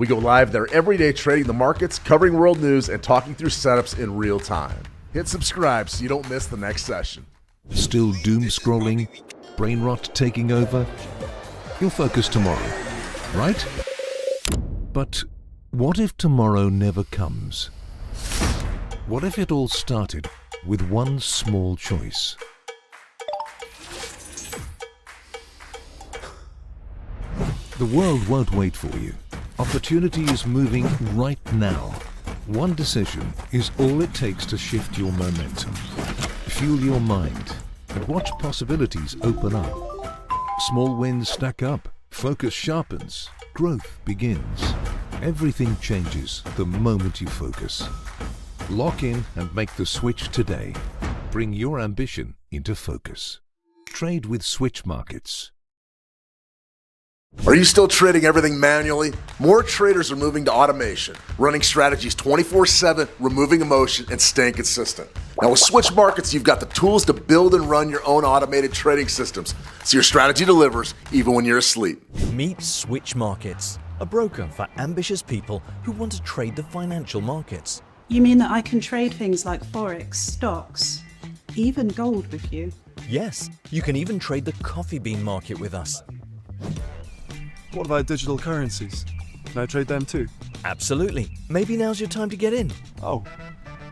We go live there every day trading the markets, covering world news, and talking through setups in real time. Hit subscribe so you don't miss the next session. Still doom scrolling? Brain rot taking over? You'll focus tomorrow, right? But what if tomorrow never comes? What if it all started with one small choice? The world won't wait for you. Opportunity is moving right now. One decision is all it takes to shift your momentum. Fuel your mind and watch possibilities open up. Small wins stack up, focus sharpens, growth begins. Everything changes the moment you focus. Lock in and make the switch today. Bring your ambition into focus. Trade with Switch Markets. Are you still trading everything manually? More traders are moving to automation, running strategies 24/7, removing emotion, and staying consistent. Now with Switch Markets, you've got the tools to build and run your own automated trading systems, so your strategy delivers even when you're asleep. Meet Switch Markets, a broker for ambitious people who want to trade the financial markets. You mean that I can trade things like Forex, stocks, even gold with you? Yes, you can even trade the coffee bean market with us. What about digital currencies? Can I trade them too? Absolutely. Maybe now's your time to get in. Oh,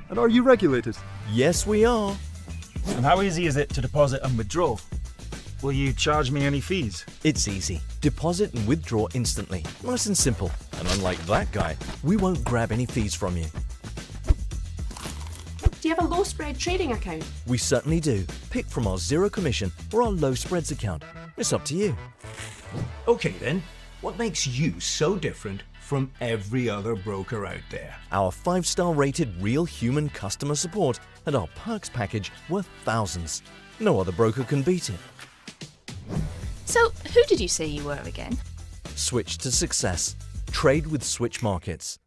and are you regulated? Yes, we are. And how easy is it to deposit and withdraw? Will you charge me any fees? It's easy. Deposit and withdraw instantly. Nice and simple. And unlike that guy, we won't grab any fees from you. Do you have a low spread trading account? We certainly do. Pick from our zero commission or our low spreads account. It's up to you. Okay then, what makes you so different from every other broker out there? Our 5-star rated real human customer support and our perks package worth thousands. No other broker can beat it. So, who did you say you were again? Switch to success. Trade with Switch Markets.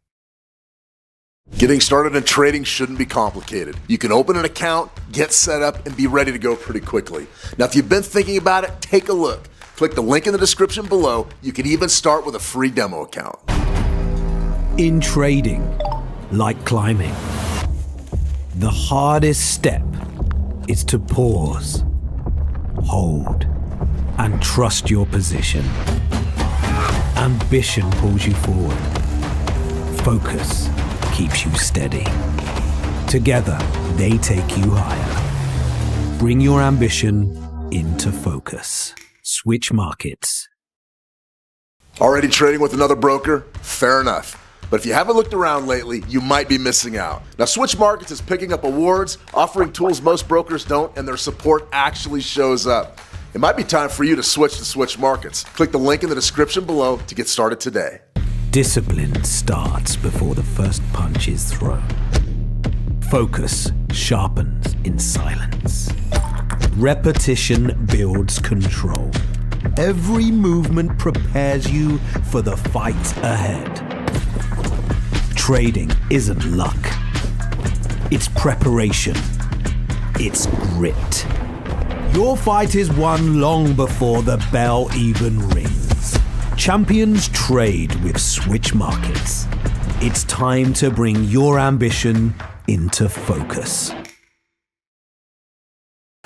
Getting started in trading shouldn't be complicated. You can open an account, get set up, and be ready to go pretty quickly. Now, if you've been thinking about it, take a look. Click the link in the description below. You can even start with a free demo account. In trading, like climbing, the hardest step is to pause, hold, and trust your position. Ambition pulls you forward. Focus keeps you steady. Together, they take you higher. Bring your ambition into focus. Switch Markets. Already trading with another broker? Fair enough. But if you haven't looked around lately, you might be missing out. Now, Switch Markets is picking up awards, offering tools most brokers don't, and their support actually shows up. It might be time for you to switch to Switch Markets. Click the link in the description below to get started today. Discipline starts before the first punch is thrown. Focus sharpens in silence. Repetition builds control. Every movement prepares you for the fight ahead. Trading isn't luck. It's preparation. It's grit. Your fight is won long before the bell even rings. Champions trade with Switch Markets. It's time to bring your ambition into focus.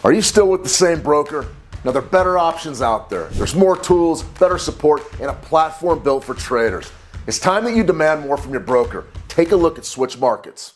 Are you still with the same broker? Now, there are better options out there. There's more tools, better support, and a platform built for traders. It's time that you demand more from your broker. Take a look at Switch Markets.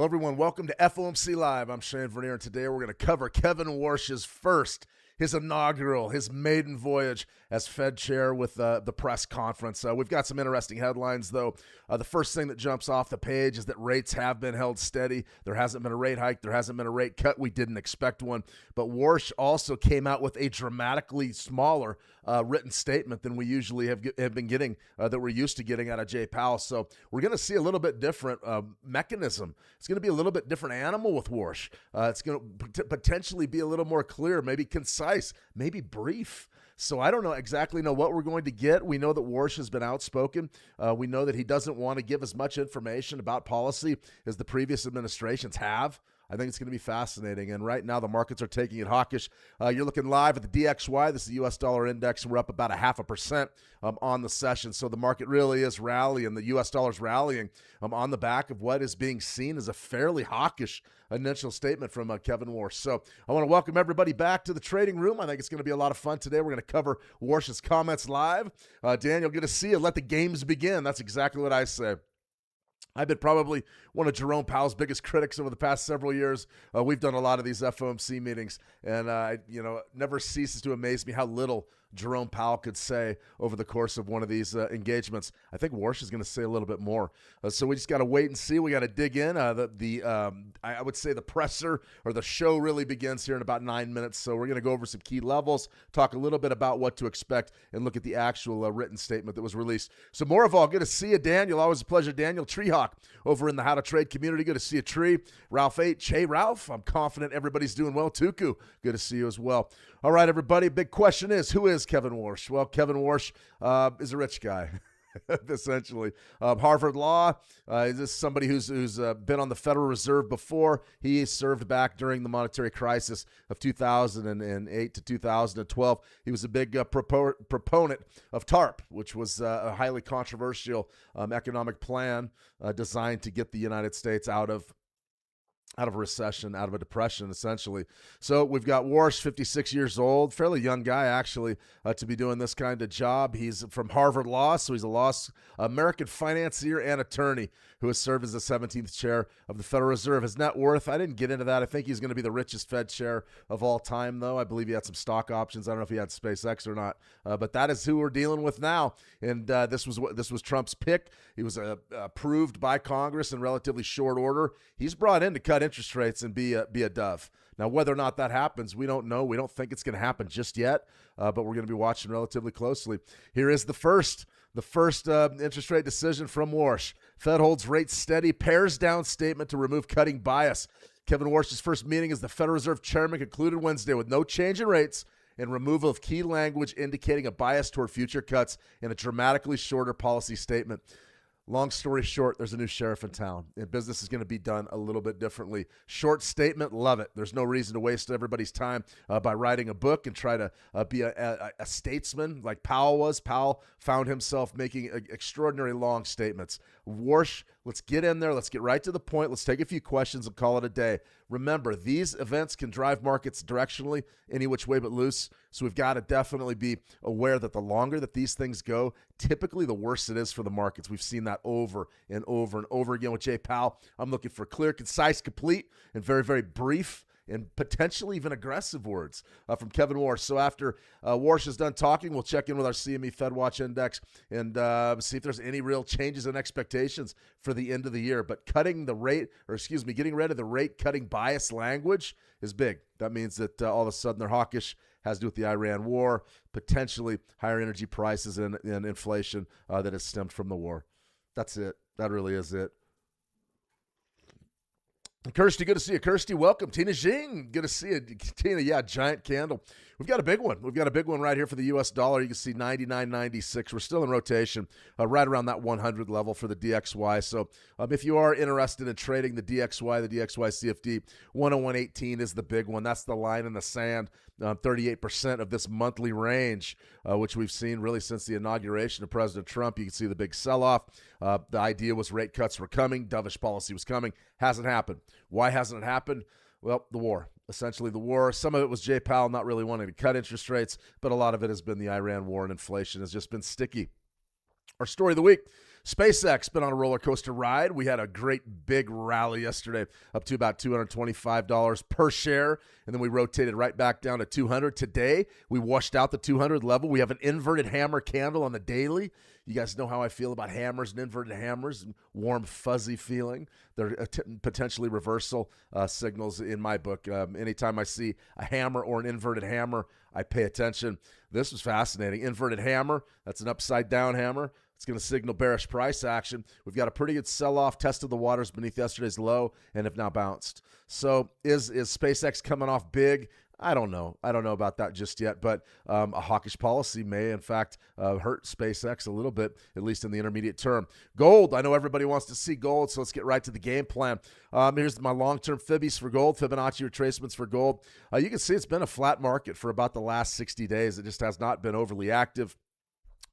Hello, everyone. Welcome to FOMC Live. I'm Shane Vernier, and today we're going to cover Kevin Warsh's his inaugural, his maiden voyage as Fed chair with the press conference. We've got some interesting headlines, though. The first thing that jumps off the page is that rates have been held steady. There hasn't been a rate hike. There hasn't been a rate cut. We didn't expect one. But Warsh also came out with a dramatically smaller written statement than we usually have been getting, that we're used to getting out of Jay Powell. So we're going to see a little bit different mechanism. It's going to be a little bit different animal with Warsh. It's going to potentially be a little more clear, maybe concise, maybe brief. So I don't exactly know what we're going to get. We know that Warsh has been outspoken. We know that he doesn't want to give as much information about policy as the previous administrations have. I think it's going to be fascinating. And right now, the markets are taking it hawkish. You're looking live at the DXY. This is the U.S. dollar index. We're up about 0.5% on the session. So the market really is rallying. The U.S. dollar's rallying on the back of what is being seen as a fairly hawkish initial statement from Kevin Warsh. So I want to welcome everybody back to the trading room. I think it's going to be a lot of fun today. We're going to cover Warsh's comments live. Daniel, good to see you. Let the games begin. That's exactly what I say. I've been probably one of Jerome Powell's biggest critics over the past several years. We've done a lot of these FOMC meetings, and never ceases to amaze me how little Jerome Powell could say over the course of one of these engagements. I think Warsh is going to say a little bit more. So we just got to wait and see. We got to dig in. I would say the presser or the show really begins here in about 9 minutes. So we're going to go over some key levels, talk a little bit about what to expect, and look at the actual written statement that was released. So more of all, good to see you, Daniel. Always a pleasure, Daniel Treehawk over in the How to Trade community. Good to see you, Tree. Ralph H. Hey, Ralph. I'm confident everybody's doing well. Tuku, good to see you as well. All right, everybody. Big question is, who is Kevin Warsh? Well, Kevin Warsh is a rich guy, essentially. Harvard Law. Is this somebody who's been on the Federal Reserve before? He served back during the monetary crisis of 2008 to 2012. He was a big proponent of TARP, which was a highly controversial economic plan designed to get the United States out of a recession, out of a depression, essentially. So we've got Warsh, 56 years old, fairly young guy, actually, to be doing this kind of job. He's from Harvard Law, so he's a American financier and attorney who has served as the 17th chair of the Federal Reserve. His net worth, I didn't get into that. I think he's going to be the richest Fed chair of all time, though. I believe he had some stock options. I don't know if he had SpaceX or not, but that is who we're dealing with now. And this was Trump's pick. He was approved by Congress in relatively short order. He's brought in to cut interest rates and be a dove. Now, whether or not that happens, we don't know. We don't think it's going to happen just yet, but we're going to be watching relatively closely. Here is the first interest rate decision from Warsh. Fed holds rates steady, pares down statement to remove cutting bias. Kevin Warsh's first meeting as the Federal Reserve Chairman concluded Wednesday with no change in rates and removal of key language indicating a bias toward future cuts in a dramatically shorter policy statement. Long story short, there's a new sheriff in town, and business is going to be done a little bit differently. Short statement, love it. There's no reason to waste everybody's time by writing a book and try to be a statesman like Powell was. Powell found himself making extraordinary long statements. Warsh, let's get in there. Let's get right to the point. Let's take a few questions and call it a day. Remember, these events can drive markets directionally any which way but loose. So we've got to definitely be aware that the longer that these things go, typically the worse it is for the markets. We've seen that over and over and over again with Jay Powell. I'm looking for clear, concise, complete, and very, very brief and potentially even aggressive words from Kevin Warsh. So after Warsh is done talking, we'll check in with our CME FedWatch Index and see if there's any real changes in expectations for the end of the year. But getting rid of the rate cutting bias language is big. That means that all of a sudden they're hawkish. Has to do with the Iran war, potentially higher energy prices and inflation that has stemmed from the war. That's it. That really is it. Kirsty, good to see you. Kirsty, welcome. Tina Jing, good to see you. Tina, yeah, giant candle. We've got a big one. We've got a big one right here for the U.S. dollar. You can see 99.96. We're still in rotation, right around that 100 level for the DXY. So if you are interested in trading the DXY CFD, 101.18 is the big one. That's the line in the sand. 38% of this monthly range, which we've seen really since the inauguration of President Trump. You can see the big sell-off. The idea was rate cuts were coming. Dovish policy was coming. Hasn't happened. Why hasn't it happened? Well, the war. Essentially the war. Some of it was Jay Powell not really wanting to cut interest rates, but a lot of it has been the Iran war, and inflation has just been sticky. Our story of the week, SpaceX been on a roller coaster ride. We had a great big rally yesterday up to about $225 per share, and then we rotated right back down to 200. Today, we washed out the 200 level. We have an inverted hammer candle on the daily. You guys know how I feel about hammers and inverted hammers and warm, fuzzy feeling. They're potentially reversal signals in my book. Anytime I see a hammer or an inverted hammer, I pay attention. This was fascinating. Inverted hammer, that's an upside-down hammer. It's going to signal bearish price action. We've got a pretty good sell-off, tested the waters beneath yesterday's low, and have now bounced. So is SpaceX coming off big? I don't know. I don't know about that just yet, but a hawkish policy may, in fact, hurt SpaceX a little bit, at least in the intermediate term. Gold, I know everybody wants to see gold, so let's get right to the game plan. Here's my long-term Fibbies for gold, Fibonacci retracements for gold. You can see it's been a flat market for about the last 60 days. It just has not been overly active.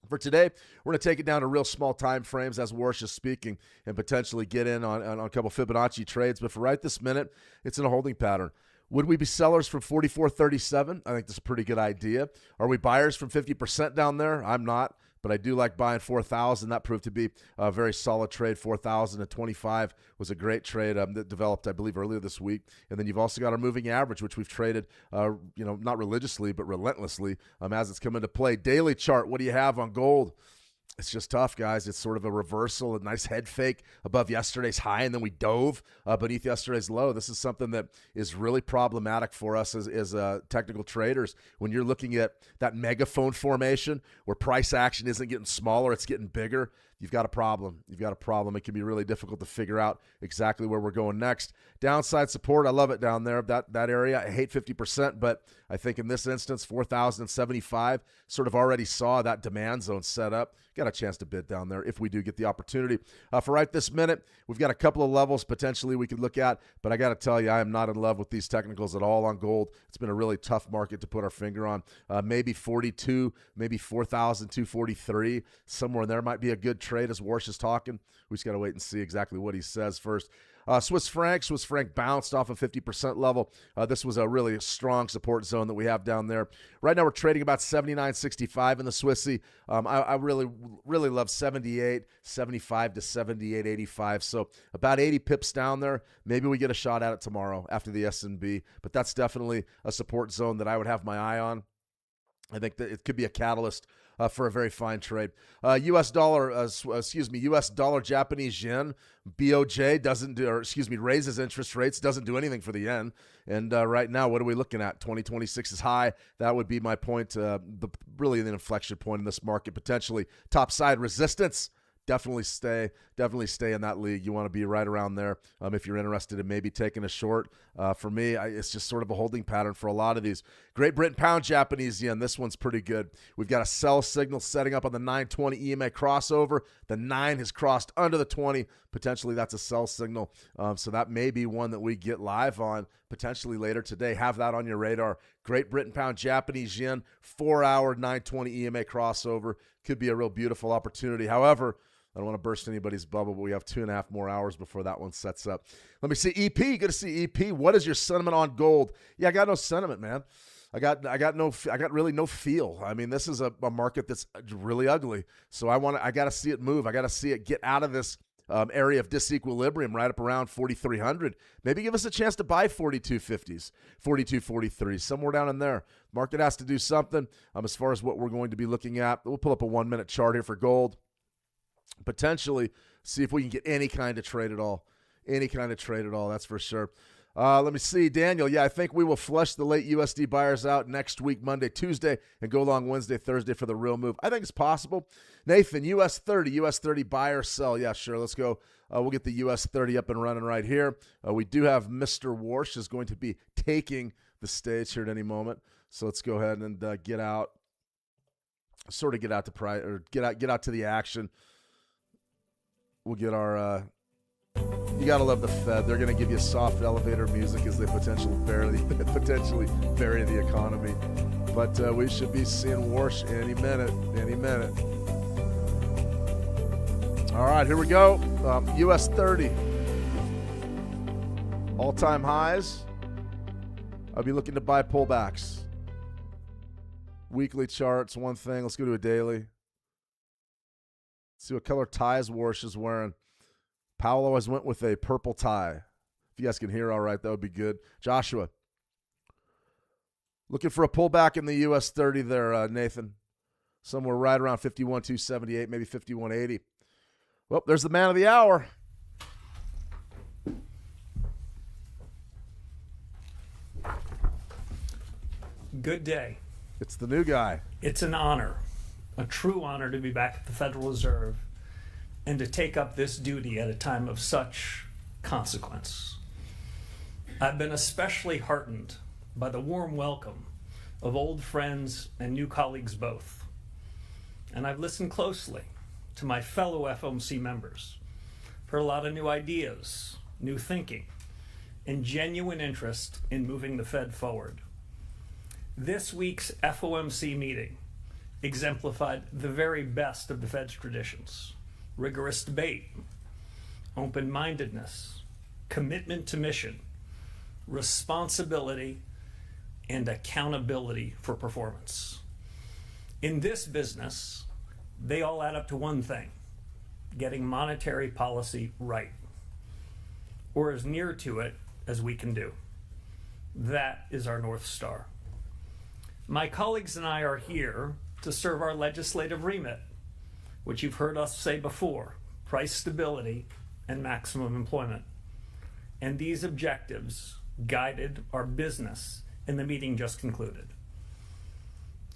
For today, we're going to take it down to real small time frames as Warsh is speaking and potentially get in on a couple Fibonacci trades. But for right this minute, it's in a holding pattern. Would we be sellers from 44.37? I think that's a pretty good idea. Are we buyers from 50% down there? I'm not, but I do like buying 4,000. That proved to be a very solid trade. 4,025 was a great trade that developed, I believe, earlier this week. And then you've also got our moving average, which we've traded, not religiously, but relentlessly as it's come into play. Daily chart, what do you have on gold? It's just tough, guys. It's sort of a reversal, a nice head fake above yesterday's high, and then we dove beneath yesterday's low. This is something that is really problematic for us as technical traders. When you're looking at that megaphone formation where price action isn't getting smaller, it's getting bigger, you've got a problem. You've got a problem. It can be really difficult to figure out exactly where we're going next. Downside support, I love it down there, that area. I hate 50%, but I think in this instance, 4,075 sort of already saw that demand zone set up. Got a chance to bid down there if we do get the opportunity. For right this minute, we've got a couple of levels potentially we could look at, but I got to tell you, I am not in love with these technicals at all on gold. It's been a really tough market to put our finger on. Maybe 42, maybe 4,243, somewhere in there might be a good trade as Warsh is talking. We just got to wait and see exactly what he says first. Swiss franc bounced off a 50% level. This was a really strong support zone that we have down there. Right now we're trading about 79.65 in the Swissy. I really love 78, 75 to 78.85. So about 80 pips down there. Maybe we get a shot at it tomorrow after the S&B, but that's definitely a support zone that I would have my eye on. I think that it could be a catalyst for a very fine trade. U.S. dollar, Japanese yen, BOJ raises interest rates, doesn't do anything for the yen. And right now, what are we looking at? 2026 is high. That would be my point, really an inflection point in this market, potentially. Top side resistance. Definitely stay in that league. You want to be right around there if you're interested in maybe taking a short. For me, it's just sort of a holding pattern for a lot of these. Great Britain pound, Japanese yen. This one's pretty good. We've got a sell signal setting up on the 920 EMA crossover. The 9 has crossed under the 20. Potentially that's a sell signal. So that may be one that we get live on potentially later today. Have that on your radar. Great Britain pound, Japanese yen, 4-hour 920 EMA crossover. Could be a real beautiful opportunity. However, I don't want to burst anybody's bubble, but we have 2.5 more hours before that one sets up. Let me see EP. Good to see EP. What is your sentiment on gold? Yeah, I got no sentiment, man. I got really no feel. I mean, this is a market that's really ugly. So I got to see it move. I got to see it get out of this area of disequilibrium right up around 4,300. Maybe give us a chance to buy 42.50s, 42.43, somewhere down in there. Market has to do something. As far as what we're going to be looking at, we'll pull up a 1-minute chart here for gold. Potentially see if we can get any kind of trade at all. That's for sure. Let me see. Daniel, yeah, I think we will flush the late USD buyers out next week, Monday, Tuesday, and go long Wednesday, Thursday for the real move. I think it's possible. Nathan, US 30 buy or sell. Yeah, sure. Let's go. We'll get the US 30 up and running right here. We do have Mr. Warsh is going to be taking the stage here at any moment. So let's go ahead and get out to the action. We'll get our, you got to love the Fed. They're going to give you soft elevator music as they potentially bury the economy. But we should be seeing Warsh any minute. All right, here we go. US 30. All-time highs. I'll be looking to buy pullbacks. Weekly charts, one thing. Let's go to a daily. See what color ties Warsh is wearing. Powell always went with a purple tie. If you guys can hear all right, that would be good. Joshua, looking for a pullback in the US 30 there, Nathan. Somewhere right around 51,278, maybe 51.80. Well, there's the man of the hour. Good day. It's the new guy. It's an honor, a true honor to be back at the Federal Reserve and to take up this duty at a time of such consequence. I've been especially heartened by the warm welcome of old friends and new colleagues both. And I've listened closely to my fellow FOMC members for a lot of new ideas, new thinking, and genuine interest in moving the Fed forward. This week's FOMC meeting exemplified the very best of the Fed's traditions: rigorous debate, open-mindedness, commitment to mission, responsibility, and accountability for performance. In this business, they all add up to one thing: getting monetary policy right, or as near to it as we can do. That is our North Star. My colleagues and I are here to serve our legislative remit, which you've heard us say before: price stability and maximum employment. And these objectives guided our business in the meeting just concluded.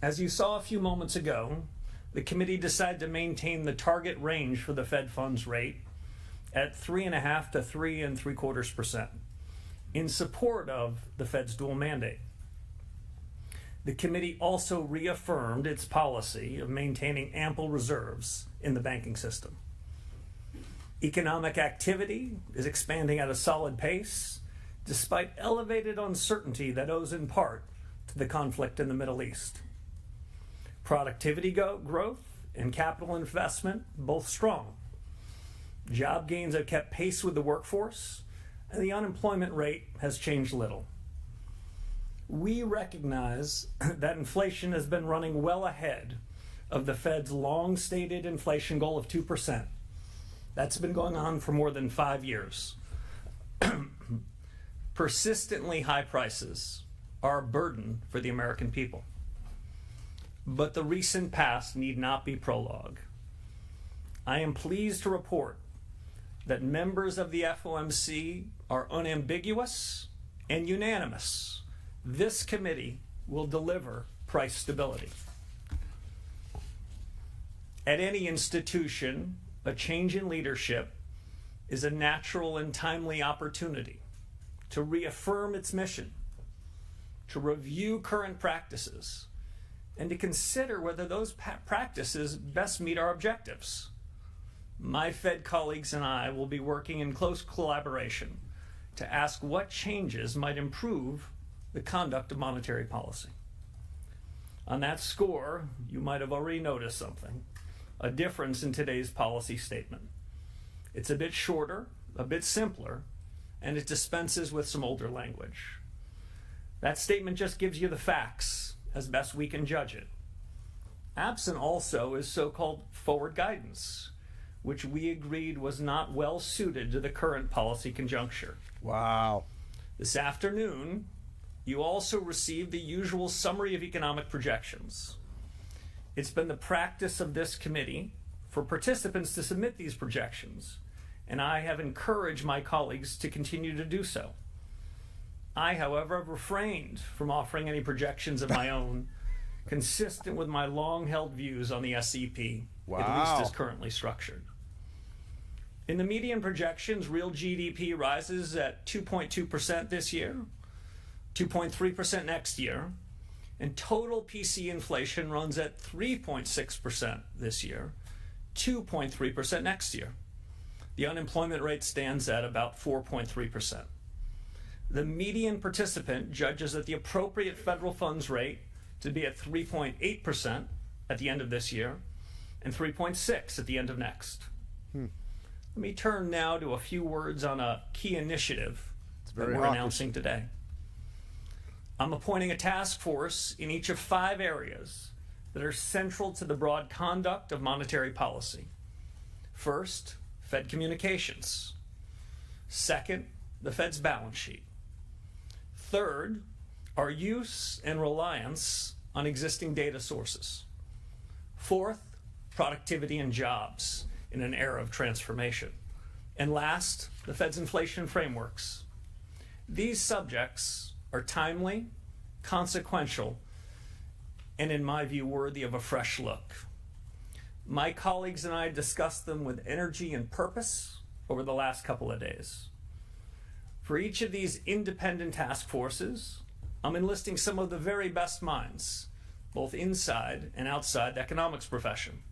As you saw a few moments ago, the committee decided to maintain the target range for the Fed funds rate at 3.5% to 3.75% in support of the Fed's dual mandate. The committee also reaffirmed its policy of maintaining ample reserves in the banking system. Economic activity is expanding at a solid pace, despite elevated uncertainty that owes in part to the conflict in the Middle East. Productivity growth and capital investment both strong. Job gains have kept pace with the workforce, and the unemployment rate has changed little. We recognize that inflation has been running well ahead of the Fed's long-stated inflation goal of 2%. That's been going on for more than 5 years. Persistently high prices are a burden for the American people. But the recent past need not be prologue. I am pleased to report that members of the FOMC are unambiguous and unanimous. This committee will deliver price stability. At any institution, a change in leadership is a natural and timely opportunity to reaffirm its mission, to review current practices, and to consider whether those practices best meet our objectives. My Fed colleagues and I will be working in close collaboration to ask what changes might improve the conduct of monetary policy. On that score, you might have already noticed something: a difference in today's policy statement. It's a bit shorter, a bit simpler, and it dispenses with some older language. That statement just gives you the facts as best we can judge it. Absent also is so-called forward guidance, which we agreed was not well suited to the current policy conjuncture. Wow. This afternoon, you also received the usual summary of economic projections. It's been the practice of this committee for participants to submit these projections, and I have encouraged my colleagues to continue to do so. I, however, have refrained from offering any projections of my own consistent with my long-held views on the SEP, at least as currently structured. In the median projections, real GDP rises at 2.2% this year, 2.3% next year, and total PC inflation runs at 3.6% this year, 2.3% next year. The unemployment rate stands at about 4.3%. The median participant judges that the appropriate federal funds rate to be at 3.8% at the end of this year and 3.6% at the end of next. Let me turn now to a few words on a key initiative that we're announcing today. I'm appointing a task force in each of 5 areas that are central to the broad conduct of monetary policy. First, Fed communications. Second, the Fed's balance sheet. Third, our use and reliance on existing data sources. Fourth, productivity and jobs in an era of transformation. And last, the Fed's inflation frameworks. These subjects are timely, consequential, and in my view, worthy of a fresh look. My colleagues and I discussed them with energy and purpose over the last couple of days. For each of these independent task forces, I'm enlisting some of the very best minds, both inside and outside the economics profession.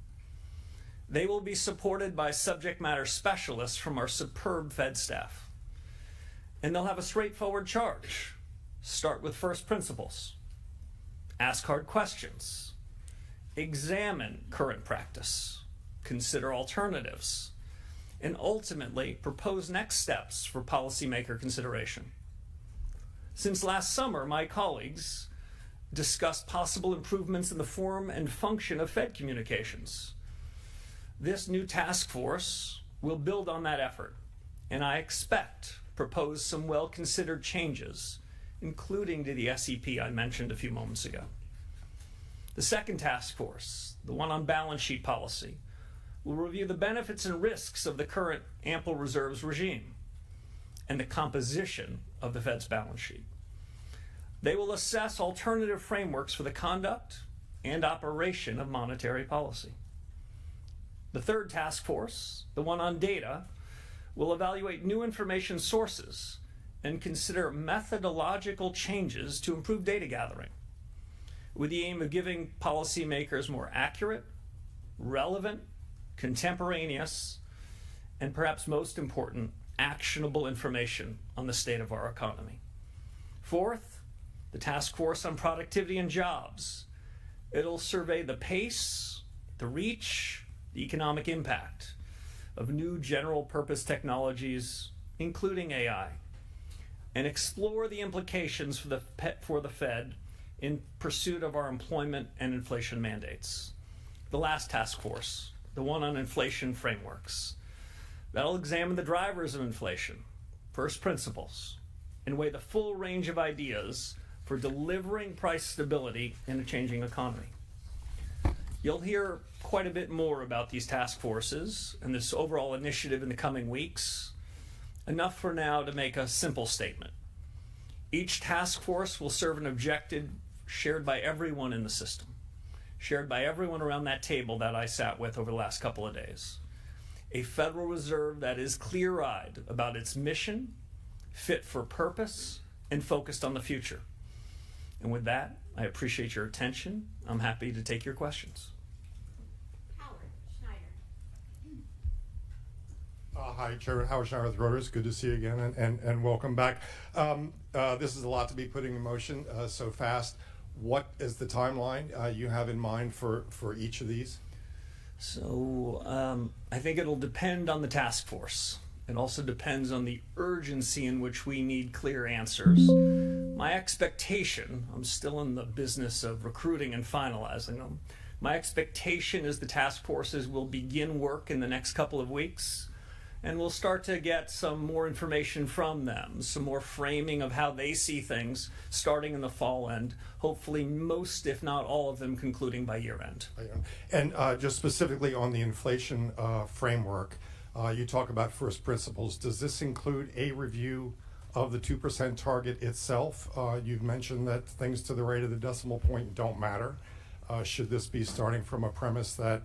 They will be supported by subject matter specialists from our superb Fed staff. And they'll have a straightforward charge. Start with first principles. Ask hard questions. Examine current practice. Consider alternatives. And ultimately propose next steps for policymaker consideration. Since last summer, my colleagues discussed possible improvements in the form and function of Fed communications. This new task force will build on that effort, and I expect propose some well-considered changes, including to the SEP I mentioned a few moments ago. The second task force, the one on balance sheet policy, will review the benefits and risks of the current ample reserves regime and the composition of the Fed's balance sheet. They will assess alternative frameworks for the conduct and operation of monetary policy. The third task force, the one on data, will evaluate new information sources and consider methodological changes to improve data gathering, with the aim of giving policymakers more accurate, relevant, contemporaneous, and perhaps most important, actionable information on the state of our economy. Fourth, the task force on productivity and jobs. It'll survey the pace, the reach, the economic impact of new general purpose technologies, including AI, and explore the implications for the Fed in pursuit of our employment and inflation mandates. The last task force, the one on inflation frameworks, that'll examine the drivers of inflation, first principles, and weigh the full range of ideas for delivering price stability in a changing economy. You'll hear quite a bit more about these task forces and this overall initiative in the coming weeks. Enough for now to make a simple statement. Each task force will serve an objective shared by everyone in the system, shared by everyone around that table that I sat with over the last couple of days. A Federal Reserve that is clear-eyed about its mission, fit for purpose, and focused on the future. And with that, I appreciate your attention. I'm happy to take your questions. Howard Schneider. Hi, Chairman Howard Schneider with Reuters. Good to see you again, and welcome back. This is a lot to be putting in motion so fast. What is the timeline you have in mind for each of these? So I think it'll depend on the task force. It also depends on the urgency in which we need clear answers. My expectation, I'm still in the business of recruiting and finalizing them. My expectation is the task forces will begin work in the next couple of weeks, and we'll start to get some more information from them, some more framing of how they see things starting in the fall end, hopefully most, if not all of them, concluding by year end. And just specifically on the inflation framework, you talk about first principles. Does this include a review of the 2% target itself? You've mentioned that things to the right of the decimal point don't matter. Should this be starting from a premise that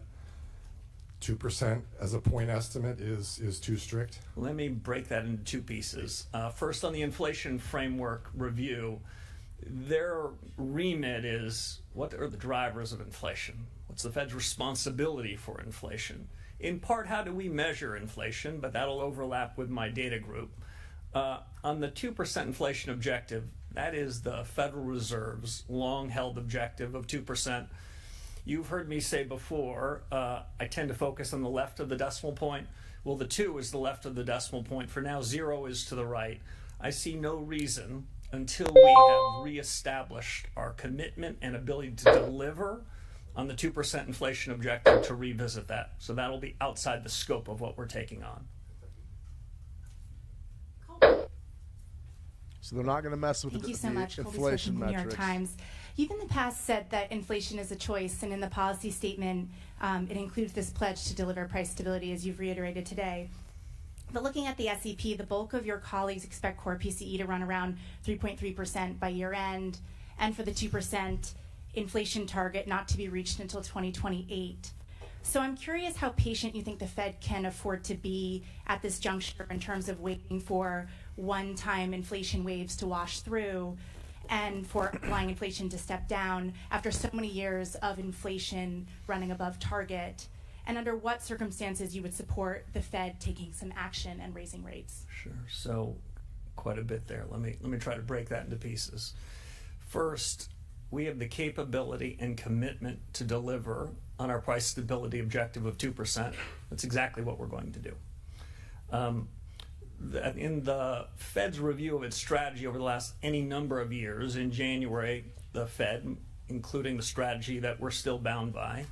2% as a point estimate is too strict? Let me break that into two pieces. First, on the inflation framework review, their remit is what are the drivers of inflation? What's the Fed's responsibility for inflation? In part, how do we measure inflation? But that'll overlap with my data group. On the 2% inflation objective, that is the Federal Reserve's long-held objective of 2%. You've heard me say before, I tend to focus on the left of the decimal point. Well, the 2 is the left of the decimal point. For now, 0 is to the right. I see no reason until we have reestablished our commitment and ability to deliver on the 2% inflation objective to revisit that. So that'll be outside the scope of what we're taking on. So they're not going to mess with Thank the, you so the much. Colby inflation Switch from New York metrics. Times. You've in the past said that inflation is a choice, and in the policy statement, it includes this pledge to deliver price stability, as you've reiterated today. But looking at the SEP, the bulk of your colleagues expect core PCE to run around 3.3% by year end, and for the 2% inflation target not to be reached until 2028. So I'm curious how patient you think the Fed can afford to be at this juncture in terms of waiting for one-time inflation waves to wash through and for underlying inflation to step down after so many years of inflation running above target, and under what circumstances you would support the Fed taking some action and raising rates. Sure. So quite a bit there. Let me try to break that into pieces. First, we have the capability and commitment to deliver on our price stability objective of 2%. That's exactly what we're going to do. In the Fed's review of its strategy over the last any number of years, in January, the Fed, including the strategy that we're still bound by,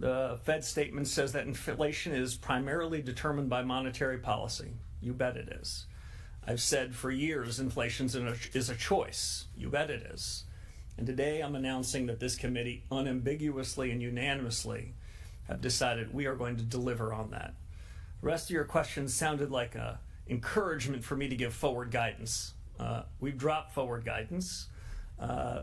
the Fed statement says that inflation is primarily determined by monetary policy. You bet it is. I've said for years inflation is a choice. You bet it is. And today I'm announcing that this committee unambiguously and unanimously have decided we are going to deliver on that. The rest of your questions sounded like a encouragement for me to give forward guidance. We've dropped forward guidance.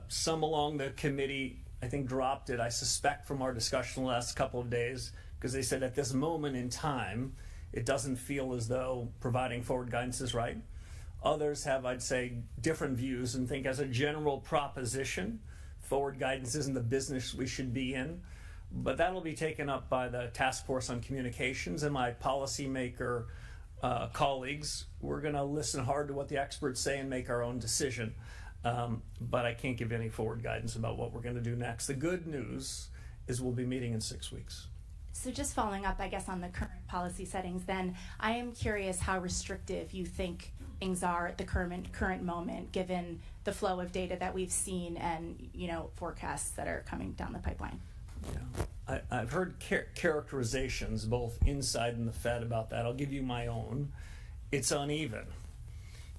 Some along the committee, I think, dropped it, I suspect, from our discussion the last couple of days, because they said at this moment in time, it doesn't feel as though providing forward guidance is right. Others have, I'd say, different views and think as a general proposition, forward guidance isn't the business we should be in. But that'll be taken up by the Task Force on Communications and my policymaker colleagues. We're going to listen hard to what the experts say and make our own decision. But I can't give any forward guidance about what we're going to do next. The good news is we'll be meeting in 6 weeks. So just following up, I guess, on the current policy settings, then I am curious how restrictive you think things are at the current moment, given the flow of data that we've seen and forecasts that are coming down the pipeline. Yeah, I've heard characterizations both inside and the Fed about that. I'll give you my own. It's uneven.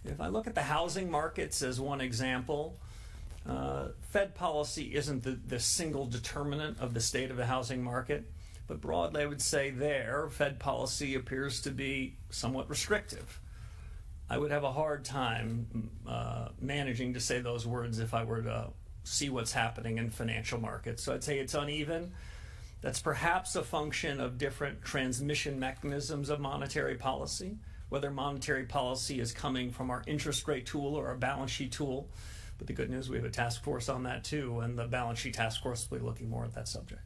If I look at the housing markets as one example, Fed policy isn't the single determinant of the state of the housing market, but broadly I would say there, Fed policy appears to be somewhat restrictive. I would have a hard time managing to say those words if I were to see what's happening in financial markets. So I'd say it's uneven. That's perhaps a function of different transmission mechanisms of monetary policy, whether monetary policy is coming from our interest rate tool or our balance sheet tool. But the good news, we have a task force on that too, and the balance sheet task force will be looking more at that subject.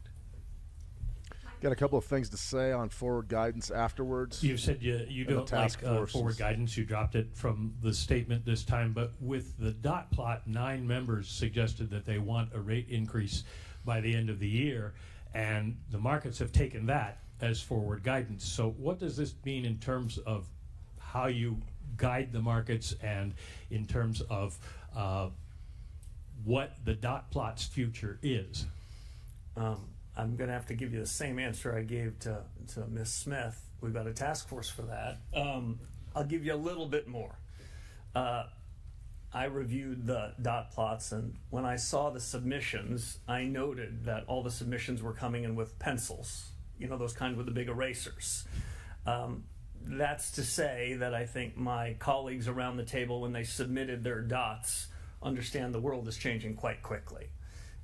Got a couple of things to say on forward guidance afterwards. You said you don't like forward guidance. You dropped it from the statement this time. But with the dot plot, 9 members suggested that they want a rate increase by the end of the year. And the markets have taken that as forward guidance. So what does this mean in terms of how you guide the markets and in terms of what the dot plot's future is? I'm going to have to give you the same answer I gave to Ms. Smith. We've got a task force for that. I'll give you a little bit more. I reviewed the dot plots, and when I saw the submissions, I noted that all the submissions were coming in with pencils, those kind with the big erasers. That's to say that I think my colleagues around the table, when they submitted their dots, understand the world is changing quite quickly.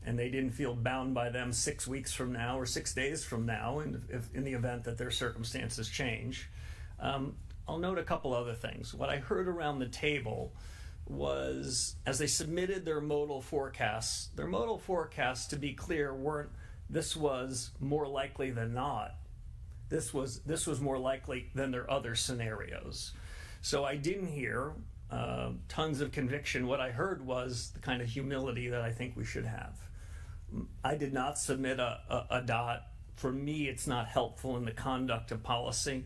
And they didn't feel bound by them 6 weeks from now or 6 days from now in the event that their circumstances change. I'll note a couple other things. What I heard around the table was, as they submitted their modal forecasts, to be clear, weren't this was more likely than not. This was more likely than their other scenarios. So I didn't hear tons of conviction. What I heard was the kind of humility that I think we should have. I did not submit a dot. For me, it's not helpful in the conduct of policy.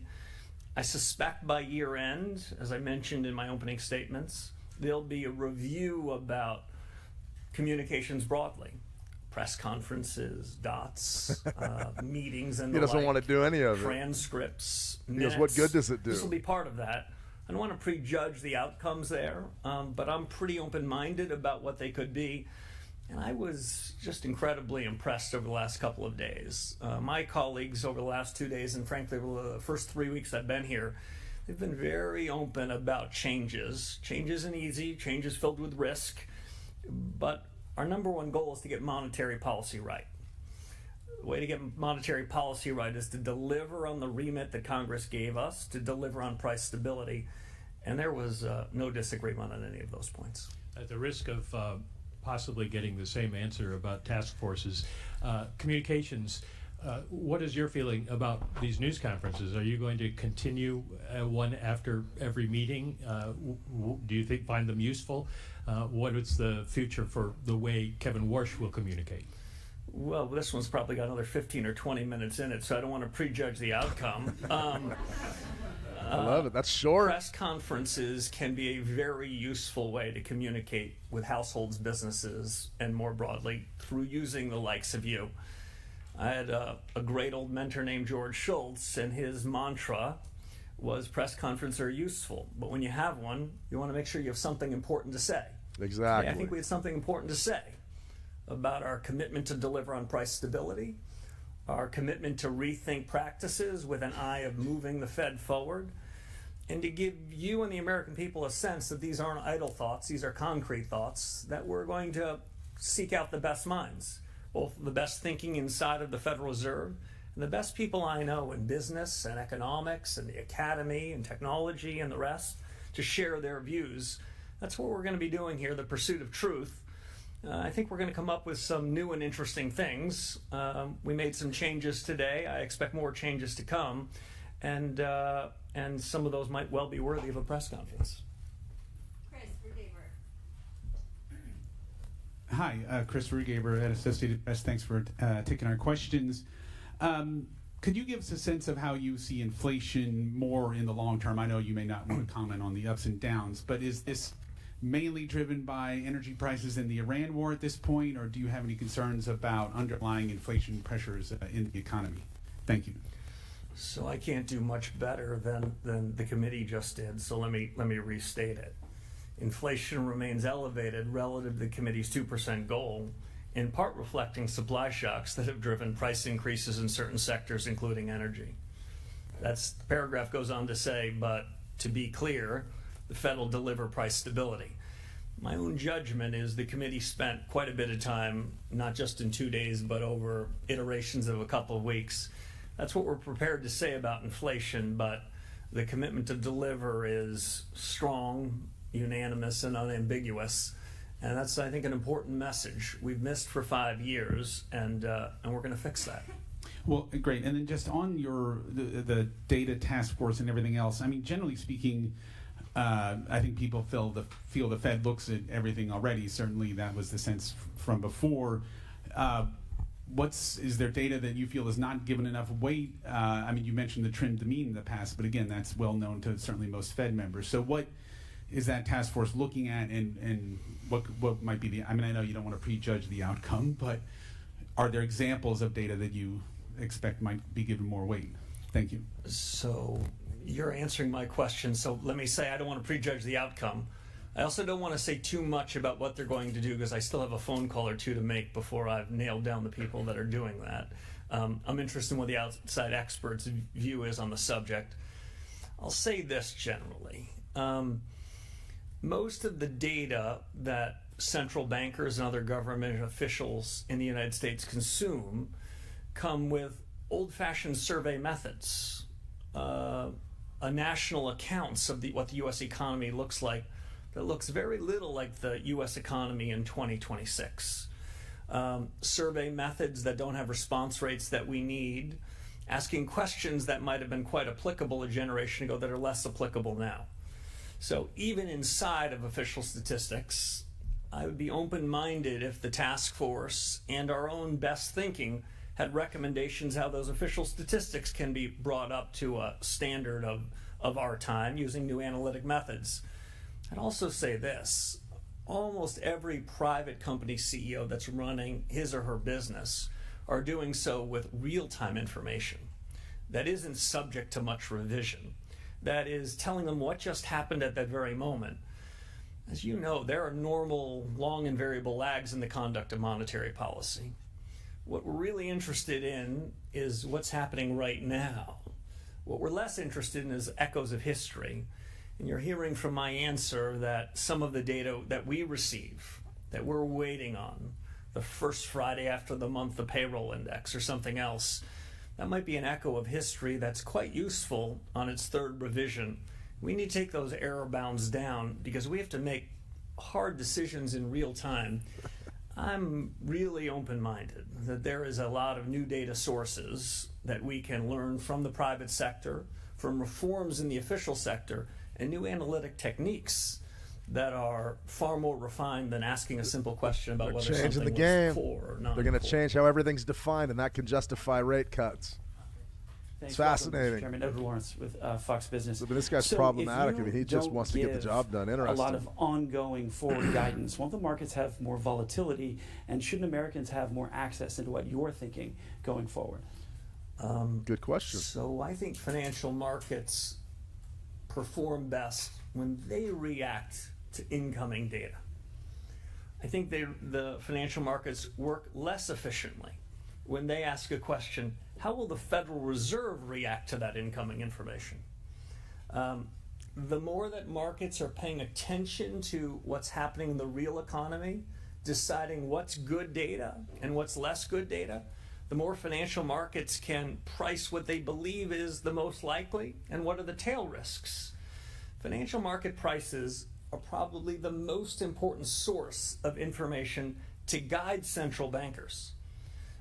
I suspect by year end, as I mentioned in my opening statements, there'll be a review about communications broadly. press conferences, dots, meetings, and He the doesn't like, want to do any of it. transcripts, Because minutes. what good does it do? This will be part of that. I don't want to prejudge the outcomes there, but I'm pretty open-minded about what they could be. And I was just incredibly impressed over the last couple of days. My colleagues over the last 2 days, and frankly, over the first 3 weeks I've been here, they've been very open about changes. Change isn't easy. Change is filled with risk. But our number one goal is to get monetary policy right. The way to get monetary policy right is to deliver on the remit that Congress gave us, to deliver on price stability. And there was no disagreement on any of those points. At the risk of possibly getting the same answer about task forces, communications, what is your feeling about these news conferences? Are you going to continue one after every meeting? Do you find them useful? What is the future for the way Kevin Warsh will communicate? Well, this one's probably got another 15 or 20 minutes in it, so I don't want to prejudge the outcome. I love it. That's short. Press conferences can be a very useful way to communicate with households, businesses, and more broadly through using the likes of you. I had a great old mentor named George Schultz, and his mantra was press conferences are useful, but when you have one, you want to make sure you have something important to say. Exactly. I think we had something important to say about our commitment to deliver on price stability, our commitment to rethink practices with an eye of moving the Fed forward, and to give you and the American people a sense that these aren't idle thoughts, these are concrete thoughts, that we're going to seek out the best minds, both the best thinking inside of the Federal Reserve and the best people I know in business and economics and the academy and technology and the rest, to share their views. That's what we're going to be doing here, the pursuit of truth. I think we're going to come up with some new and interesting things. We made some changes today. I expect more changes to come, and some of those might well be worthy of a press conference. Hi, Chris Rugaber at Associated Press. Thanks for taking our questions. Could you give us a sense of how you see inflation more in the long term? I know you may not want to comment on the ups and downs, but is this mainly driven by energy prices and the Iran war at this point, or do you have any concerns about underlying inflation pressures in the economy? Thank you. So I can't do much better than the committee just did, so let me restate it. Inflation remains elevated relative to the committee's 2% goal, in part reflecting supply shocks that have driven price increases in certain sectors, including energy. The paragraph goes on to say, but to be clear, the Fed will deliver price stability. My own judgment is the committee spent quite a bit of time, not just in 2 days, but over iterations of a couple of weeks. That's what we're prepared to say about inflation, but the commitment to deliver is strong, unanimous, and unambiguous. And that's, I think, an important message. We've missed for 5 years, and we're going to fix that. Well, great. And then just on the data task force and everything else, I mean, generally speaking, I think people feel the Fed looks at everything already. Certainly, that was the sense from before. Is there data that you feel is not given enough weight? I mean, you mentioned the trim to mean in the past, but again, that's well known to certainly most Fed members. So, what is that task force looking at, and what might be I mean, I know you don't want to prejudge the outcome, but are there examples of data that you expect might be given more weight? Thank you. So you're answering my question, so let me say I don't want to prejudge the outcome. I also don't want to say too much about what they're going to do, because I still have a phone call or two to make before I've nailed down the people that are doing that. I'm interested in what the outside experts' view is on the subject. I'll say this generally. Most of the data that central bankers and other government officials in the United States consume come with old-fashioned survey methods. A national accounts of what the U.S. economy looks like that looks very little like the U.S. economy in 2026. Survey methods that don't have response rates that we need, asking questions that might have been quite applicable a generation ago that are less applicable now. So even inside of official statistics, I would be open-minded if the task force and our own best thinking had recommendations how those official statistics can be brought up to a standard of our time using new analytic methods. I'd also say this. almost every private company CEO that's running his or her business are doing so with real-time information that isn't subject to much revision, that is telling them what just happened at that very moment. As you know, there are normal, long and variable lags in the conduct of monetary policy. What we're really interested in is what's happening right now. What we're less interested in is echoes of history. And you're hearing from my answer that some of the data that we receive, that we're waiting on, the first Friday after the month, the payroll index or something else, that might be an echo of history that's quite useful on its third revision. We need to take those error bounds down because we have to make hard decisions in real time. I'm really open-minded that there is a lot of new data sources that we can learn from the private sector, from reforms in the official sector, and new analytic techniques that are far more refined than asking a simple question about whether Changing something the game. was core or not. They're going to change how everything's defined, and that can justify rate cuts. Thanks. It's fascinating. Welcome, Mr. Chairman, Edward Lawrence with Fox Business. I mean, this guy's So problematic. if I mean, he you just don't wants to get the give job done. Interesting. A lot of ongoing forward guidance. Won't the markets have more volatility, and shouldn't Americans have more access into what you're thinking going forward? Good question. So I think financial markets perform best when they react to incoming data. I think the financial markets work less efficiently when they ask a question, how will the Federal Reserve react to that incoming information? The more that markets are paying attention to what's happening in the real economy, deciding what's good data and what's less good data, the more financial markets can price what they believe is the most likely and what are the tail risks. Financial market prices are probably the most important source of information to guide central bankers.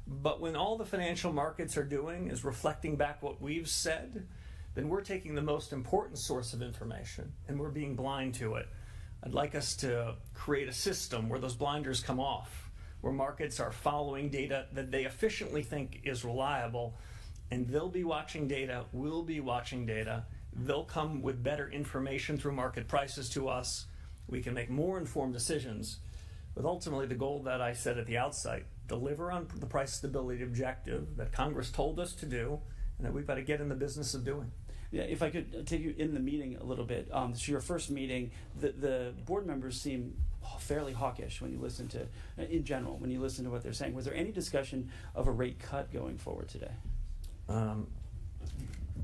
But when all the financial markets are doing is reflecting back what we've said, then we're taking the most important source of information and we're being blind to it. I'd like us to create a system where those blinders come off, where markets are following data that they efficiently think is reliable, and they'll be watching data, we'll be watching data. They'll come with better information through market prices to us. We can make more informed decisions with ultimately the goal that I said at the outset, deliver on the price stability objective that Congress told us to do and that we've got to get in the business of doing. Yeah, if I could take you in the meeting a little bit. This is your first meeting. The board members seem fairly hawkish when you listen to, in general, when you listen to what they're saying. Was there any discussion of a rate cut going forward today?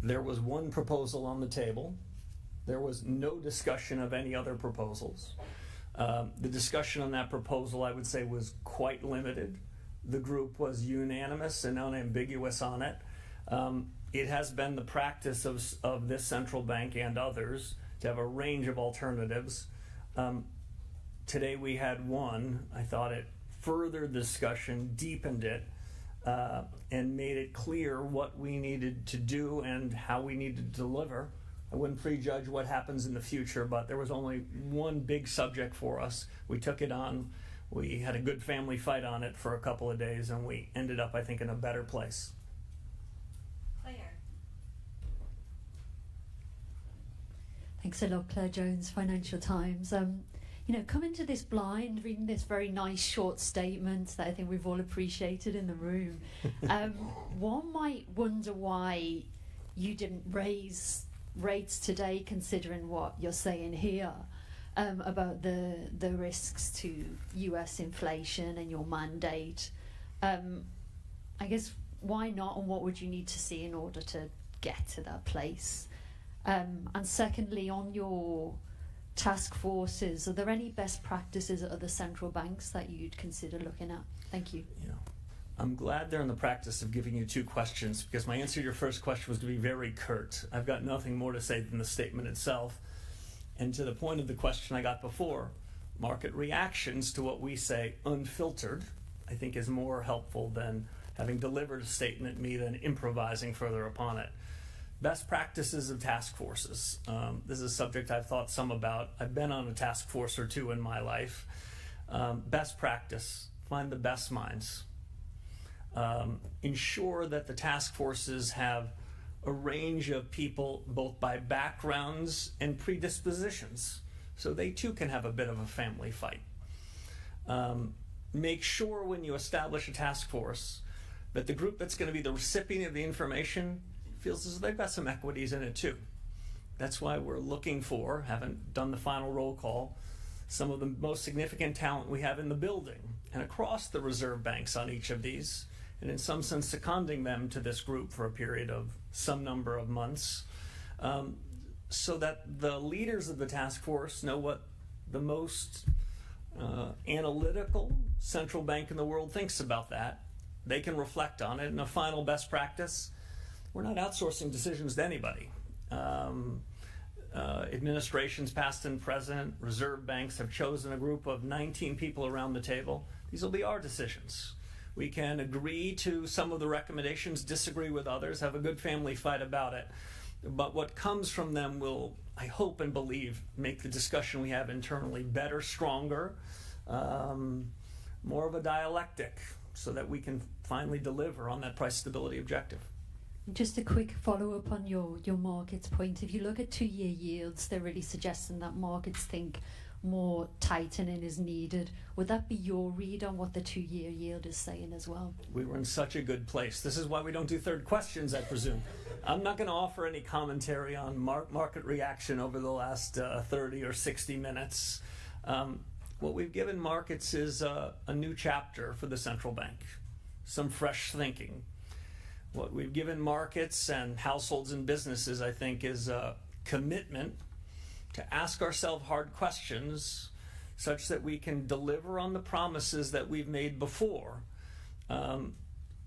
There was one proposal on the table. There was no discussion of any other proposals. The discussion on that proposal, I would say, was quite limited. The group was unanimous and unambiguous on it. It has been the practice of this central bank and others to have a range of alternatives. Today we had one. I thought it furthered discussion, deepened it, and made it clear what we needed to do and how we needed to deliver. I wouldn't prejudge what happens in the future, but there was only one big subject for us. We took it on. We had a good family fight on it for a couple of days, and we ended up, I think, in a better place. Thanks a lot, Claire Jones, Financial Times. Coming to this blind, reading this very nice short statement that I think we've all appreciated in the room, one might wonder why you didn't raise rates today, considering what you're saying here about the risks to US inflation and your mandate. I guess, why not, and what would you need to see in order to get to that place? And secondly, on your task forces, are there any best practices at other central banks that you'd consider looking at? Thank you. Yeah. I'm glad they're in the practice of giving you two questions, because my answer to your first question was going to be very curt. I've got nothing more to say than the statement itself. And to the point of the question I got before, market reactions to what we say unfiltered, I think, is more helpful than having delivered a statement, me then improvising further upon it. Best practices of task forces. This is a subject I've thought some about. I've been on a task force or two in my life. Best practice, find the best minds. Ensure that the task forces have a range of people, both by backgrounds and predispositions, so they too can have a bit of a family fight. Make sure when you establish a task force that the group that's going to be the recipient of the information feels as though they've got some equities in it too. That's why we're looking for, haven't done the final roll call, some of the most significant talent we have in the building and across the reserve banks on each of these, and in some sense seconding them to this group for a period of some number of months, so that the leaders of the task force know what the most analytical central bank in the world thinks about that. They can reflect on it. And a final best practice, we're not outsourcing decisions to anybody. Administrations past and present, reserve banks have chosen a group of 19 people around the table. These will be our decisions. We can agree to some of the recommendations, disagree with others, have a good family fight about it. But what comes from them will, I hope and believe, make the discussion we have internally better, stronger, more of a dialectic, so that we can finally deliver on that price stability objective. Just a quick follow-up on your markets point. If you look at 2-year yields, they're really suggesting that markets think more tightening is needed. Would that be your read on what the 2-year yield is saying as well? We were in such a good place. This is why we don't do third questions, I presume. I'm not going to offer any commentary on market reaction over the last 30 or 60 minutes. What we've given markets is a new chapter for the central bank, some fresh thinking. What we've given markets and households and businesses, I think, is a commitment to ask ourselves hard questions such that we can deliver on the promises that we've made before.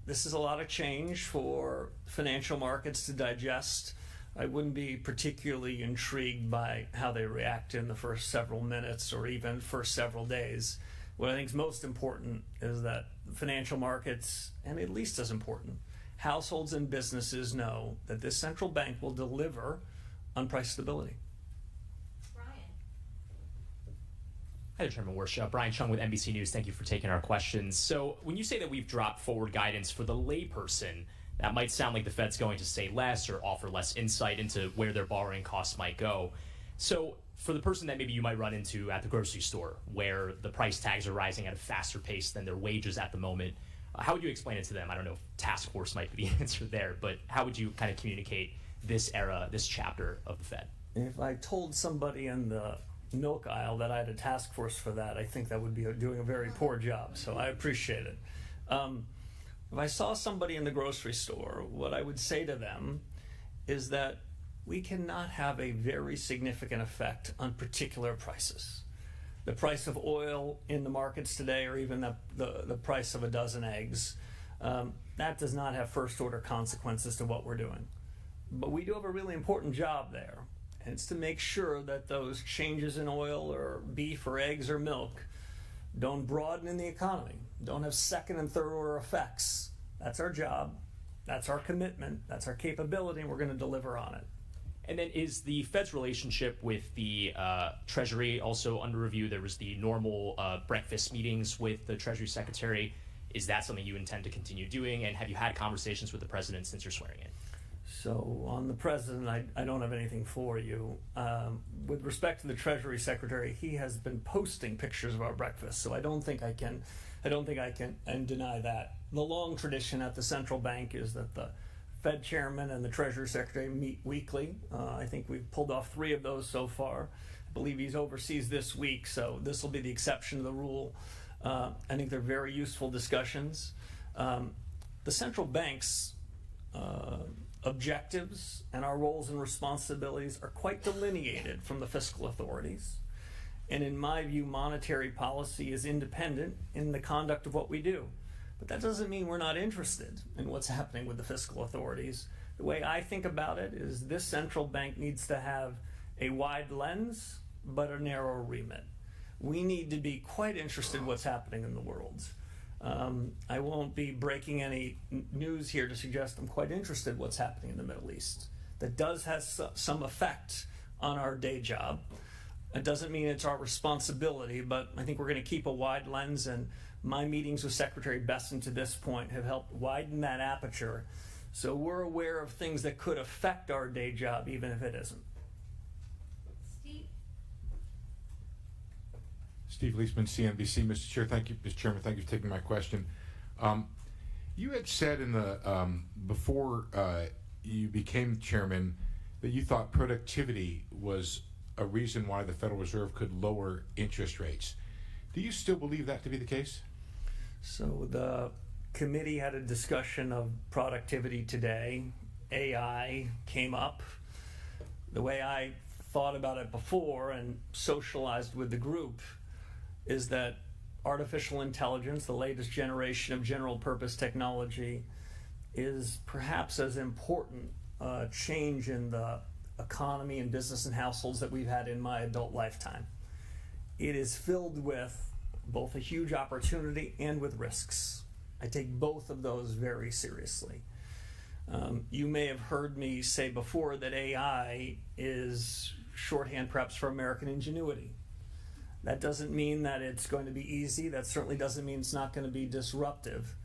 This is a lot of change for financial markets to digest. I wouldn't be particularly intrigued by how they react in the first several minutes or even first several days. What I think is most important is that financial markets, and at least as important, households and businesses know that this central bank will deliver on price stability. Hi, Chairman Worship. Brian Chung with NBC News. Thank you for taking our questions. So when you say that we've dropped forward guidance for the layperson, that might sound like the Fed's going to say less or offer less insight into where their borrowing costs might go. So for the person that maybe you might run into at the grocery store, where the price tags are rising at a faster pace than their wages at the moment, how would you explain it to them? I don't know if task force might be the answer there, but how would you kind of communicate this era, this chapter of the Fed? If I told somebody in the milk aisle that I had a task force for that, I think that would be doing a very poor job, so I appreciate it. If I saw somebody in the grocery store, what I would say to them is that we cannot have a very significant effect on particular prices. The price of oil in the markets today, or even the price of a dozen eggs, that does not have first order consequences to what we're doing. But we do have a really important job there. And it's to make sure that those changes in oil or beef or eggs or milk don't broaden in the economy, don't have second and third order effects. That's our job, that's our commitment, that's our capability, and we're going to deliver on it. And then is the Fed's relationship with the Treasury also under review? There was the normal breakfast meetings with the Treasury Secretary. Is that something you intend to continue doing? And have you had conversations with the President since you're swearing in? So on the President, I don't have anything for you. With respect to the Treasury Secretary, he has been posting pictures of our breakfast, so I don't think I can deny that. The long tradition at the central bank is that the Fed Chairman and the Treasury Secretary meet weekly. I think we've pulled off 3 of those so far. I believe he's overseas this week, so this will be the exception to the rule. I think they're very useful discussions. The central bank's objectives and our roles and responsibilities are quite delineated from the fiscal authorities. And in my view, monetary policy is independent in the conduct of what we do. But that doesn't mean we're not interested in what's happening with the fiscal authorities. The way I think about it is this central bank needs to have a wide lens, but a narrow remit. We need to be quite interested in what's happening in the world. I won't be breaking any news here to suggest I'm quite interested in what's happening in the Middle East. That does have some effect on our day job. It doesn't mean it's our responsibility, but I think we're going to keep a wide lens, and my meetings with Secretary Besson to this point have helped widen that aperture. So we're aware of things that could affect our day job, even if it isn't. Steve Leisman, CNBC. Mr. Chair, thank you, Mr. Chairman. Thank you for taking my question. You had said in the before you became chairman that you thought productivity was a reason why the Federal Reserve could lower interest rates. Do you still believe that to be the case? So the committee had a discussion of productivity today. AI came up. The way I thought about it before and socialized with the group is that artificial intelligence, the latest generation of general purpose technology, is perhaps as important a change in the economy and business and households that we've had in my adult lifetime. It is filled with both a huge opportunity and with risks. I take both of those very seriously. You may have heard me say before that AI is shorthand perhaps for American ingenuity. That doesn't mean that it's going to be easy. That certainly doesn't mean it's not going to be disruptive.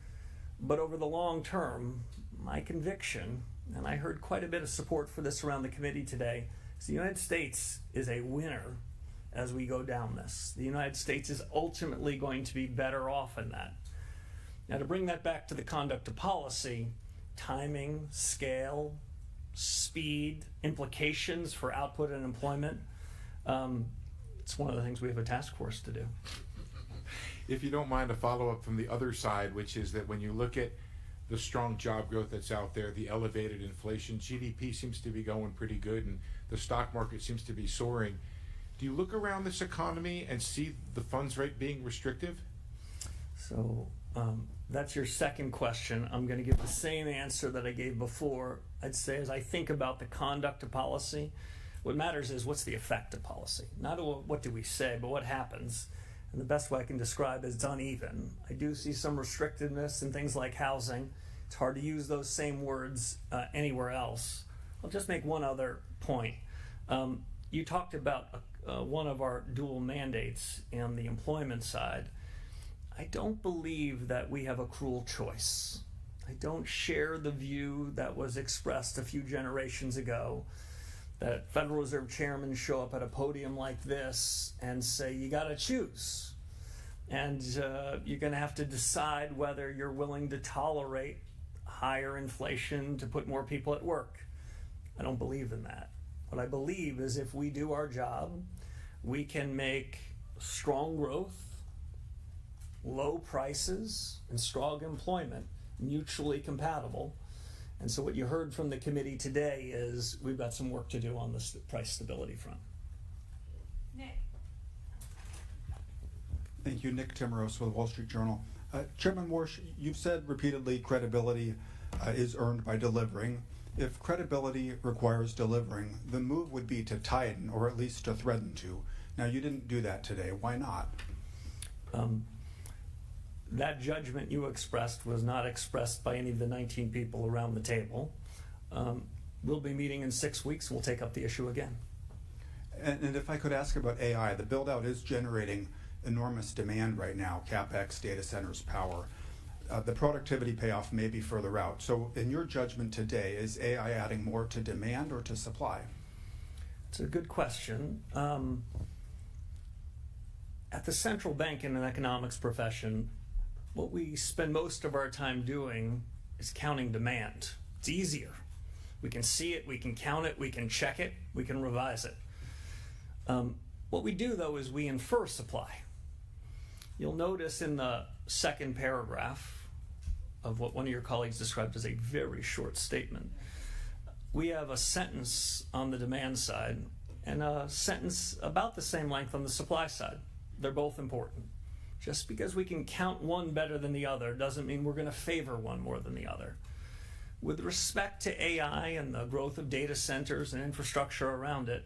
But over the long term, my conviction, and I heard quite a bit of support for this around the committee today, is the United States is a winner as we go down this. The United States is ultimately going to be better off in that. Now, to bring that back to the conduct of policy, timing, scale, speed, implications for output and employment, it's one of the things we have a task force to do. If you don't mind, a follow-up from the other side, which is that when you look at the strong job growth that's out there, the elevated inflation, GDP seems to be going pretty good, and the stock market seems to be soaring. Do you look around this economy and see the funds rate being restrictive? So that's your second question. I'm going to give the same answer that I gave before. I'd say as I think about the conduct of policy, what matters is what's the effect of policy. Not what do we say, but what happens. And the best way I can describe it is it's uneven. I do see some restrictiveness in things like housing. It's hard to use those same words anywhere else. I'll just make one other point. You talked about one of our dual mandates on the employment side. I don't believe that we have a cruel choice. I don't share the view that was expressed a few generations ago that Federal Reserve chairmen show up at a podium like this and say, you got to choose. And you're going to have to decide whether you're willing to tolerate higher inflation to put more people at work. I don't believe in that. What I believe is if we do our job, we can make strong growth, low prices, and strong employment mutually compatible. And so what you heard from the committee today is we've got some work to do on the price stability front. Nick. Thank you. Nick Timmeros with the Wall Street Journal. Chairman Warsh, you've said repeatedly credibility is earned by delivering. If credibility requires delivering, the move would be to tighten, or at least to threaten to. Now, you didn't do that today. Why not? That judgment you expressed was not expressed by any of the 19 people around the table. We'll be meeting in 6 weeks. We'll take up the issue again. And if I could ask about AI, the build-out is generating enormous demand right now, CapEx, data centers, power. The productivity payoff may be further out. So in your judgment today, is AI adding more to demand or to supply? It's a good question. At the central bank in an economics profession, what we spend most of our time doing is counting demand. It's easier. We can see it, we can count it, we can check it, we can revise it. What we do, though, is we infer supply. You'll notice in the second paragraph of what one of your colleagues described as a very short statement, we have a sentence on the demand side and a sentence about the same length on the supply side. They're both important. Just because we can count one better than the other doesn't mean we're going to favor one more than the other. With respect to AI and the growth of data centers and infrastructure around it,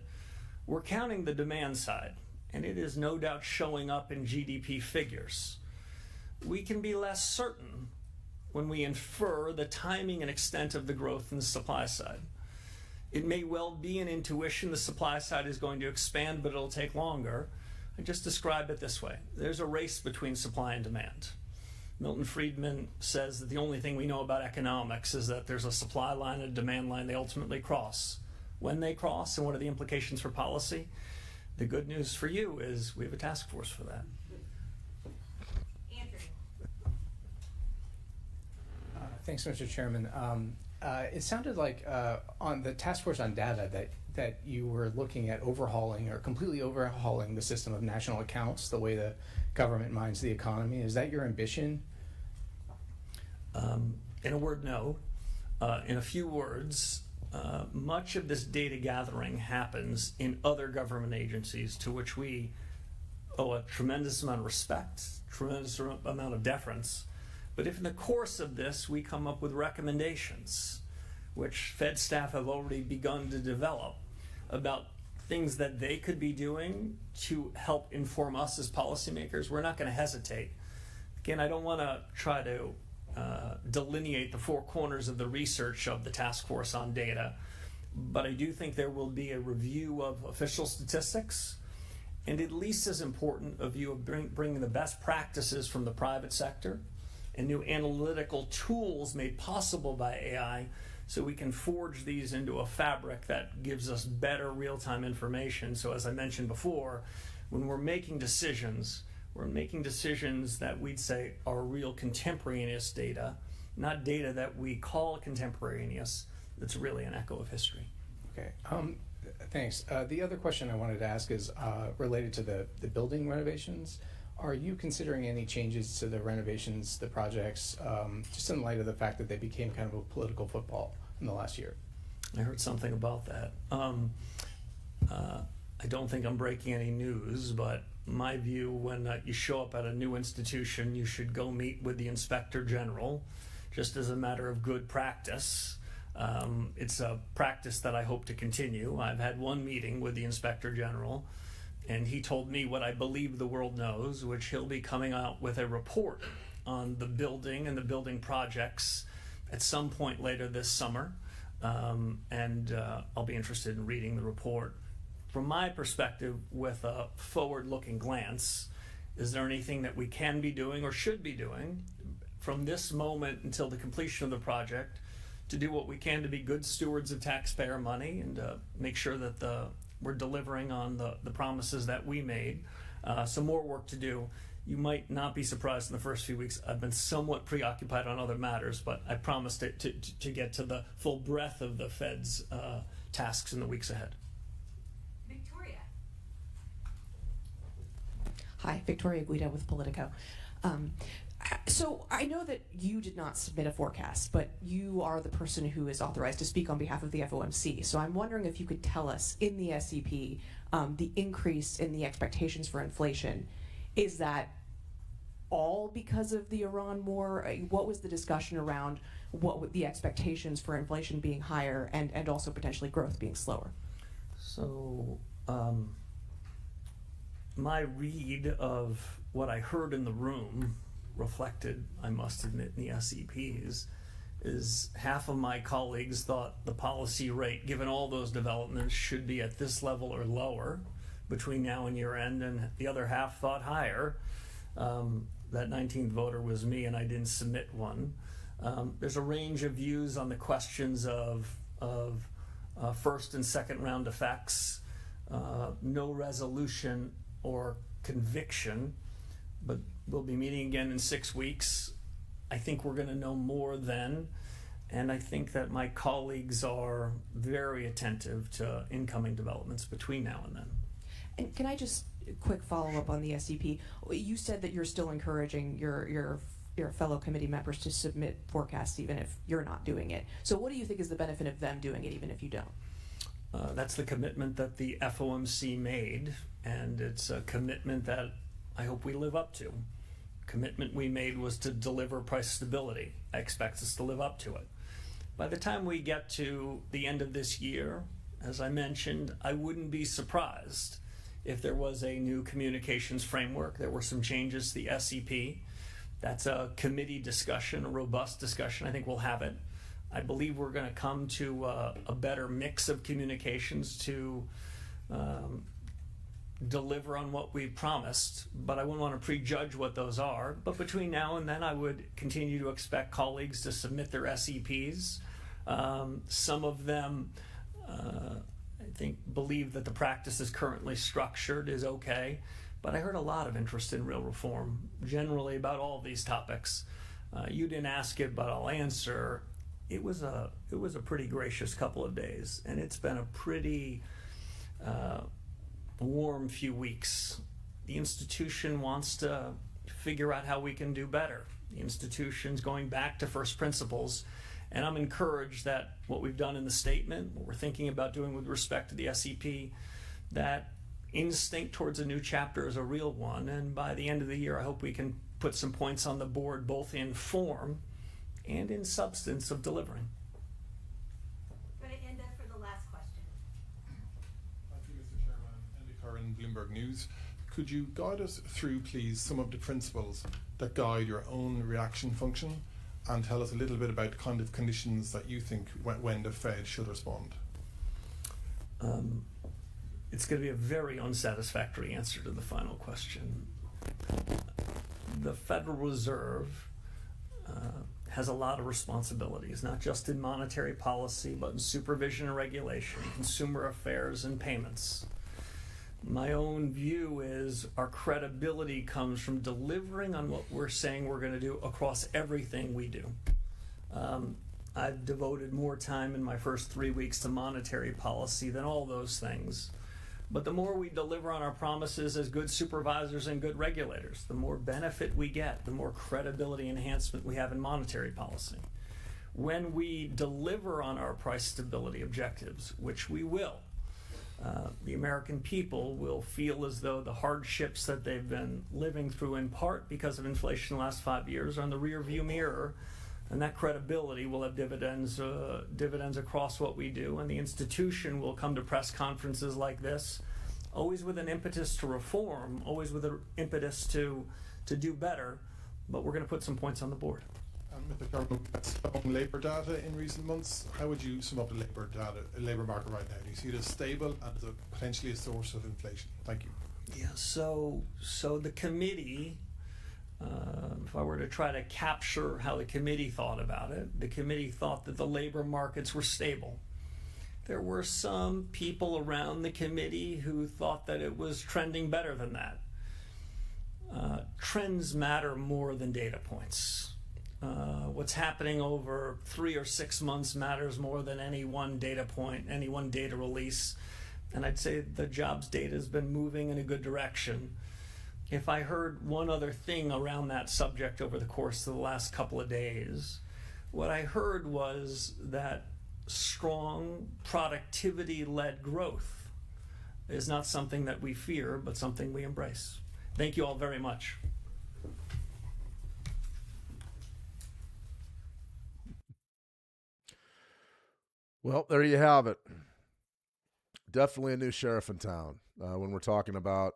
we're counting the demand side, and it is no doubt showing up in GDP figures. We can be less certain when we infer the timing and extent of the growth in the supply side. It may well be an intuition the supply side is going to expand, but it'll take longer. I just describe it this way. There's a race between supply and demand. Milton Friedman says that the only thing we know about economics is that there's a supply line and a demand line they ultimately cross. When they cross and what are the implications for policy? The good news for you is we have a task force for that. Andrew. Thanks, Mr. Chairman. It sounded like on the task force on data that you were looking at overhauling or completely overhauling the system of national accounts, the way the government mines the economy. Is that your ambition? In a word, no. In a few words, much of this data gathering happens in other government agencies to which we owe a tremendous amount of respect, tremendous amount of deference. But if in the course of this we come up with recommendations, which Fed staff have already begun to develop, about things that they could be doing to help inform us as policymakers, we're not going to hesitate. Again, I don't want to try to delineate the four corners of the research of the task force on data, but I do think there will be a review of official statistics, and at least as important, a view of bringing the best practices from the private sector and new analytical tools made possible by AI, so we can forge these into a fabric that gives us better real-time information. So as I mentioned before, when we're making decisions that we'd say are real contemporaneous data, not data that we call contemporaneous, that's really an echo of history. Okay, thanks. The other question I wanted to ask is related to the building renovations. Are you considering any changes to the renovations, the projects, just in light of the fact that they became kind of a political football in the last year? I heard something about that. I don't think I'm breaking any news, but my view, when you show up at a new institution, you should go meet with the Inspector General, just as a matter of good practice. It's a practice that I hope to continue. I've had one meeting with the Inspector General, and he told me what I believe the world knows, which he'll be coming out with a report on the building and the building projects at some point later this summer. I'll be interested in reading the report. From my perspective, with a forward-looking glance, is there anything that we can be doing or should be doing from this moment until the completion of the project to do what we can to be good stewards of taxpayer money and make sure that we're delivering on the promises that we made? Some more work to do. You might not be surprised in the first few weeks. I've been somewhat preoccupied on other matters, but I promised to get to the full breadth of the Fed's tasks in the weeks ahead. Victoria. Hi, Victoria Guida with Politico. So I know that you did not submit a forecast, but you are the person who is authorized to speak on behalf of the FOMC. So I'm wondering if you could tell us in the SEP, the increase in the expectations for inflation, is that all because of the Iran war? What was the discussion around what the expectations for inflation being higher and also potentially growth being slower? So my read of what I heard in the room reflected, I must admit, in the SEPs, is half of my colleagues thought the policy rate, given all those developments, should be at this level or lower between now and year end, and the other half thought higher. That 19th voter was me, and I didn't submit one. There's a range of views on the questions of first and second round effects, no resolution or conviction, but we'll be meeting again in 6 weeks. I think we're going to know more then, and I think that my colleagues are very attentive to incoming developments between now and then. And can I just quick follow up on the SEP? You said that you're still encouraging your fellow committee members to submit forecasts even if you're not doing it. So what do you think is the benefit of them doing it even if you don't? That's the commitment that the FOMC made, and it's a commitment that I hope we live up to. Commitment we made was to deliver price stability. I expect us to live up to it. By the time we get to the end of this year, as I mentioned, I wouldn't be surprised if there was a new communications framework. There were some changes to the SEP. That's a committee discussion, a robust discussion. I think we'll have it. I believe we're going to come to a better mix of communications to deliver on what we promised, but I wouldn't want to prejudge what those are. But between now and then, I would continue to expect colleagues to submit their SEPs. Some of them, believe that the practice is currently structured is okay. But I heard a lot of interest in real reform, generally about all these topics. You didn't ask it, but I'll answer. It was a pretty gracious couple of days, and it's been a pretty warm few weeks. The institution wants to figure out how we can do better. The institution's going back to first principles, and I'm encouraged that what we've done in the statement, what we're thinking about doing with respect to the SEP, that instinct towards a new chapter is a real one, and by the end of the year I hope we can put some points on the board both in form and in substance of delivering. Go to Enda for the last question. Thank you, Mr. Chairman. Andy Curran, Bloomberg News. Could you guide us through, please, some of the principles that guide your own reaction function, and tell us a little bit about the kind of conditions that you think when the Fed should respond? It's going to be a very unsatisfactory answer to the final question. The Federal Reserve has a lot of responsibilities, not just in monetary policy, but in supervision and regulation, consumer affairs, and payments. My own view is our credibility comes from delivering on what we're saying we're going to do across everything we do. I've devoted more time in my first 3 weeks to monetary policy than all those things. But the more we deliver on our promises as good supervisors and good regulators, the more benefit we get, the more credibility enhancement we have in monetary policy. When we deliver on our price stability objectives, which we will, the American people will feel as though the hardships that they've been living through, in part because of inflation the last 5 years, are in the rear view mirror, and that credibility will have dividends across what we do, and the institution will come to press conferences like this, always with an impetus to reform, always with an impetus to do better, but we're going to put some points on the board. Mr. Chairman, on labour data in recent months, how would you sum up the labour market right now? Do you see it as stable and as potentially a source of inflation? Thank you. Yeah, so the committee, if I were to try to capture how the committee thought about it, the committee thought that the labor markets were stable. There were some people around the committee who thought that it was trending better than that. Trends matter more than data points. What's happening over 3 or 6 months matters more than any one data point, any one data release. And I'd say the jobs data has been moving in a good direction. If I heard one other thing around that subject over the course of the last couple of days, what I heard was that strong productivity-led growth is not something that we fear, but something we embrace. Thank you all very much. Well, there you have it. Definitely a new sheriff in town when we're talking about,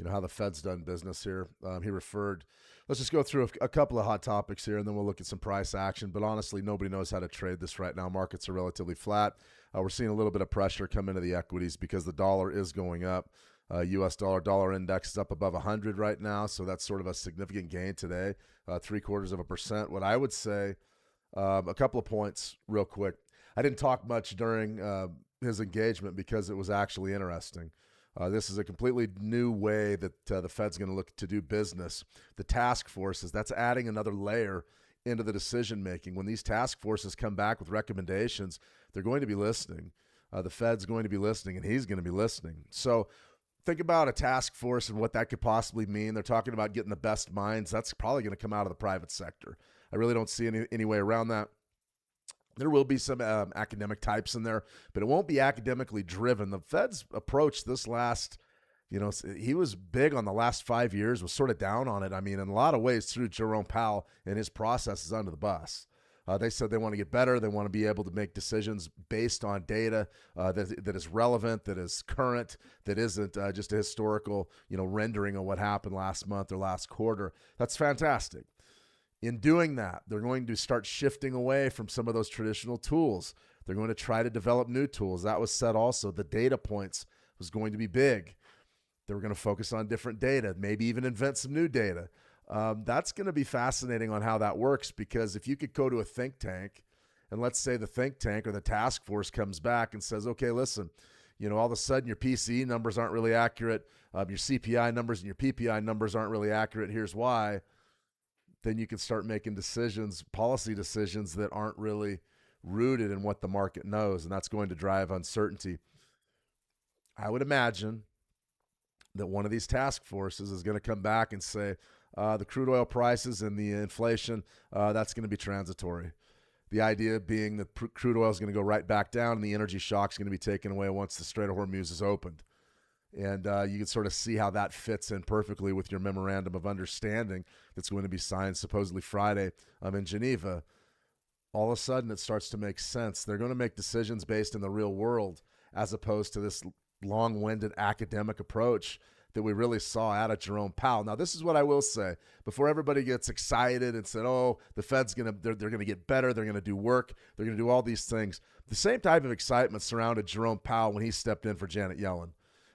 how the Fed's done business here. He referred. Let's just go through a couple of hot topics here, and then we'll look at some price action. But honestly, nobody knows how to trade this right now. Markets are relatively flat. We're seeing a little bit of pressure come into the equities because the dollar is going up. U.S. dollar index is up above 100 right now, so that's sort of a significant gain today, 0.75%. What I would say, a couple of points real quick. I didn't talk much during his engagement because it was actually interesting. This is a completely new way that the Fed's going to look to do business. The task forces, that's adding another layer into the decision making. When these task forces come back with recommendations, they're going to be listening. The Fed's going to be listening, and he's going to be listening. So think about a task force and what that could possibly mean. They're talking about getting the best minds. That's probably going to come out of the private sector. I really don't see any way around that. There will be some academic types in there, but it won't be academically driven. The Fed's approach this last, he was big on the last 5 years, was sort of down on it. I mean, in a lot of ways, through Jerome Powell and his processes under the bus. They said they want to get better. They want to be able to make decisions based on data that is relevant, that is current, that isn't just a historical, rendering of what happened last month or last quarter. That's fantastic. In doing that, they're going to start shifting away from some of those traditional tools. They're going to try to develop new tools. That was said also. The data points was going to be big. They were going to focus on different data, maybe even invent some new data. That's going to be fascinating on how that works, because if you could go to a think tank, and let's say the think tank or the task force comes back and says, okay, listen, all of a sudden your PCE numbers aren't really accurate, your CPI numbers and your PPI numbers aren't really accurate. Here's why. Then you can start making decisions, policy decisions that aren't really rooted in what the market knows, and that's going to drive uncertainty. I would imagine that one of these task forces is going to come back and say the crude oil prices and the inflation, that's going to be transitory. The idea being that crude oil is going to go right back down and the energy shock is going to be taken away once the Strait of Hormuz is opened. And you can sort of see how that fits in perfectly with your memorandum of understanding that's going to be signed supposedly Friday in Geneva. All of a sudden, it starts to make sense. They're going to make decisions based in the real world as opposed to this long-winded academic approach that we really saw out of Jerome Powell. Now, this is what I will say. Before everybody gets excited and said, oh, the Fed's they're going to get better, they're going to do work, they're going to do all these things. The same type of excitement surrounded Jerome Powell when he stepped in for Janet Yellen.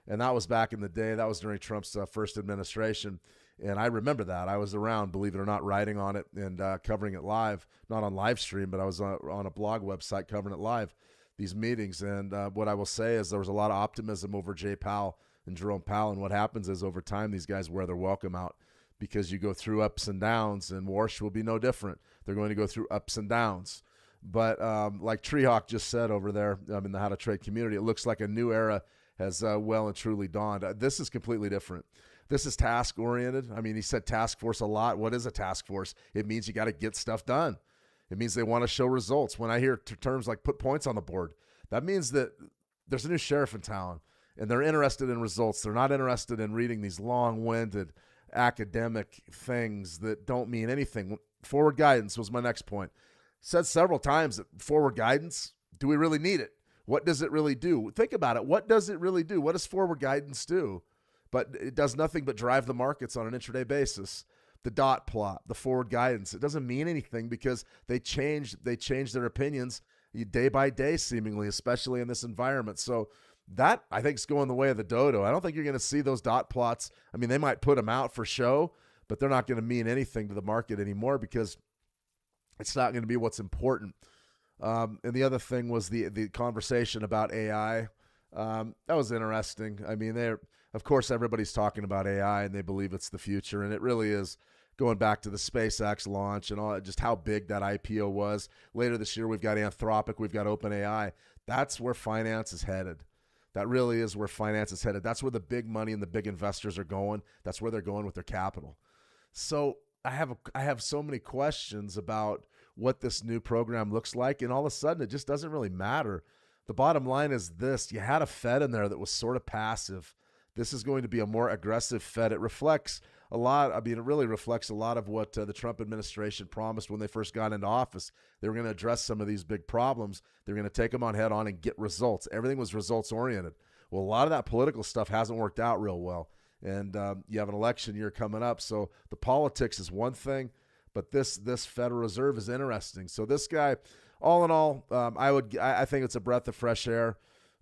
And that was back in the day. That was during Trump's first administration. And I remember that. I was around, believe it or not, writing on it and covering it live. Not on live stream, but I was on a blog website covering it live, these meetings. And what I will say is there was a lot of optimism over Jay Powell and Jerome Powell. And what happens is over time, these guys wear their welcome out because you go through ups and downs, and Warsh will be no different. They're going to go through ups and downs. But like Treehawk just said over there in the How to Trade community, it looks like a new era has well and truly dawned. This is completely different. This is task-oriented. I mean, he said task force a lot. What is a task force? It means you got to get stuff done. It means they want to show results. When I hear terms like put points on the board, that means that there's a new sheriff in town, and they're interested in results. They're not interested in reading these long-winded academic things that don't mean anything. Forward guidance was my next point. Said several times that forward guidance, do we really need it? What does it really do? Think about it. What does it really do? What does forward guidance do? But it does nothing but drive the markets on an intraday basis. The dot plot, the forward guidance, it doesn't mean anything because they change their opinions day by day, seemingly, especially in this environment. So that, I think, is going the way of the dodo. I don't think you're going to see those dot plots. I mean, they might put them out for show, but they're not going to mean anything to the market anymore because it's not going to be what's important. And the other thing was the conversation about AI. That was interesting. I mean, of course, everybody's talking about AI and they believe it's the future, and it really is. Going back to the SpaceX launch and all, just how big that IPO was. Later this year, we've got Anthropic, we've got OpenAI. That's where finance is headed. That really is where finance is headed. That's where the big money and the big investors are going. That's where they're going with their capital. So I have so many questions about what this new program looks like, and all of a sudden, it just doesn't really matter. The bottom line is this. You had a Fed in there that was sort of passive. This is going to be a more aggressive Fed. It reflects a lot. I mean, it really reflects a lot of what the Trump administration promised when they first got into office. They were going to address some of these big problems. They were going to take them on head on and get results. Everything was results oriented. Well, a lot of that political stuff hasn't worked out real well. And you have an election year coming up. So the politics is one thing, but this Federal Reserve is interesting. So this guy, all in all, I think it's a breath of fresh air,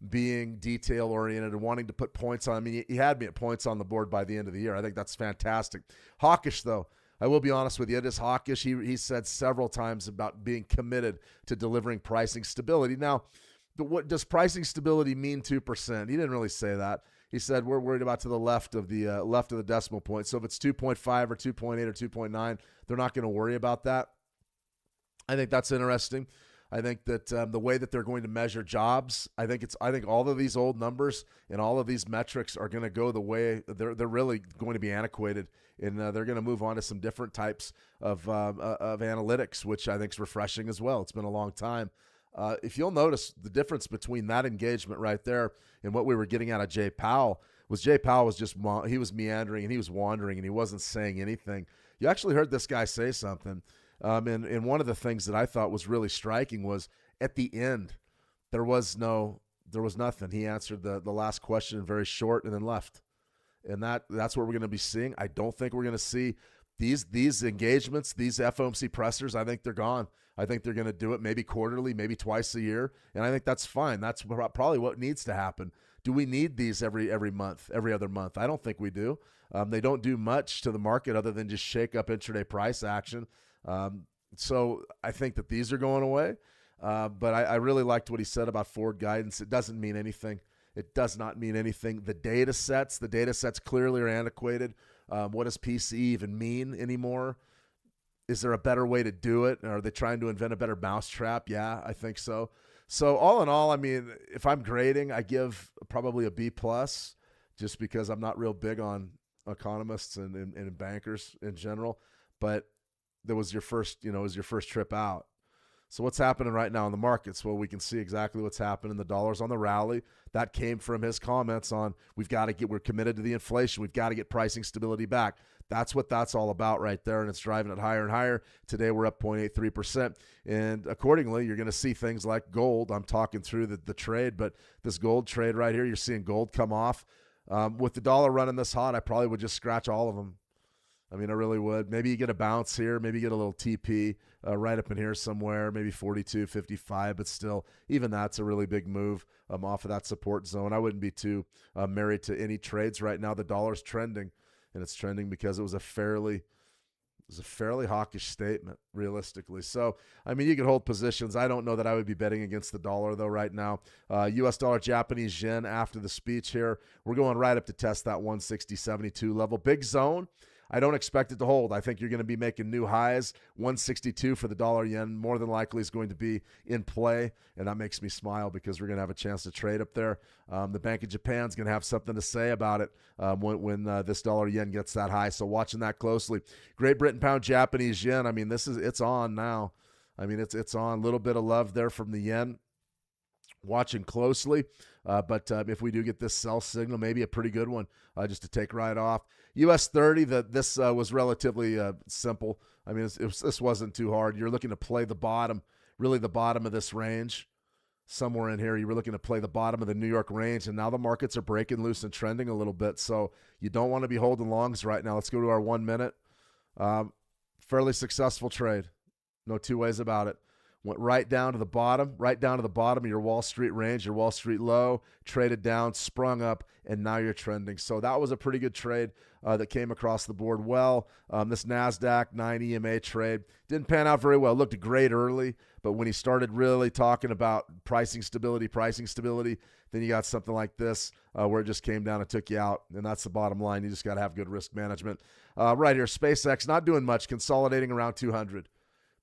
being detail-oriented and wanting to put points on. I mean, he had me at points on the board by the end of the year. I think that's fantastic. Hawkish, though. I will be honest with you. It is hawkish. He said several times about being committed to delivering pricing stability. Now, what does pricing stability mean 2%? He didn't really say that. He said we're worried about to the left of the decimal point. So if it's 2.5 or 2.8 or 2.9, they're not going to worry about that. I think that's interesting. I think that the way that they're going to measure jobs, I think all of these old numbers and all of these metrics are going to go the way they're really going to be antiquated, and they're going to move on to some different types of analytics, which I think is refreshing as well. It's been a long time. If you'll notice the difference between that engagement right there and what we were getting out of Jay Powell was he was meandering and he was wandering and he wasn't saying anything. You actually heard this guy say something. And one of the things that I thought was really striking was at the end, there was nothing. He answered the last question very short and then left. And that's what we're going to be seeing. I don't think we're going to see these engagements, these FOMC pressers. I think they're gone. I think they're going to do it maybe quarterly, maybe twice a year. And I think that's fine. That's probably what needs to happen. Do we need these every month, every other month? I don't think we do. They don't do much to the market other than just shake up intraday price action. So I think that these are going away. But I really liked what he said about forward guidance. It doesn't mean anything. It does not mean anything. The data sets clearly are antiquated. What does PC even mean anymore? Is there a better way to do it? Are they trying to invent a better mousetrap? Yeah, I think so. So all in all, I mean, if I'm grading, I give probably a B+, just because I'm not real big on economists and bankers in general. But that was your first trip out. So what's happening right now in the markets? Well, we can see exactly what's happening. The dollar's on the rally. That came from his comments on we're committed to the inflation. We've got to get pricing stability back. That's what that's all about right there, and it's driving it higher and higher. Today we're up 0.83%, and accordingly, you're going to see things like gold. I'm talking through the trade, but this gold trade right here, you're seeing gold come off. With the dollar running this hot, I probably would just scratch all of them. I mean, I really would. Maybe you get a bounce here. Maybe you get a little TP right up in here somewhere, maybe 42.55, but still, even that's a really big move off of that support zone. I wouldn't be too married to any trades right now. The dollar's trending, and it's trending because it was a fairly hawkish statement, realistically. So, I mean, you could hold positions. I don't know that I would be betting against the dollar, though, right now. U.S. dollar, Japanese yen after the speech here. We're going right up to test that 160.72 level. Big zone. I don't expect it to hold. I think you're going to be making new highs. 162 for the dollar yen more than likely is going to be in play, and that makes me smile because we're going to have a chance to trade up there. The Bank of Japan is going to have something to say about it when this dollar yen gets that high, so watching that closely. Great Britain pound, Japanese yen. I mean, it's on now. I mean, it's on. A little bit of love there from the yen. Watching closely, but if we do get this sell signal, maybe a pretty good one just to take right off. US 30, this was relatively simple. I mean, this wasn't too hard. You're looking to play the bottom, really the bottom of this range. Somewhere in here, you were looking to play the bottom of the New York range, and now the markets are breaking loose and trending a little bit, so you don't want to be holding longs right now. Let's go to our 1 minute. Fairly successful trade. No two ways about it. Went right down to the bottom of your Wall Street range, your Wall Street low, traded down, sprung up, and now you're trending. So that was a pretty good trade that came across the board well. This NASDAQ 9 EMA trade didn't pan out very well. Looked great early, but when he started really talking about pricing stability, then you got something like this where it just came down and took you out, and that's the bottom line. You just got to have good risk management. Right here, SpaceX, not doing much, consolidating around 200.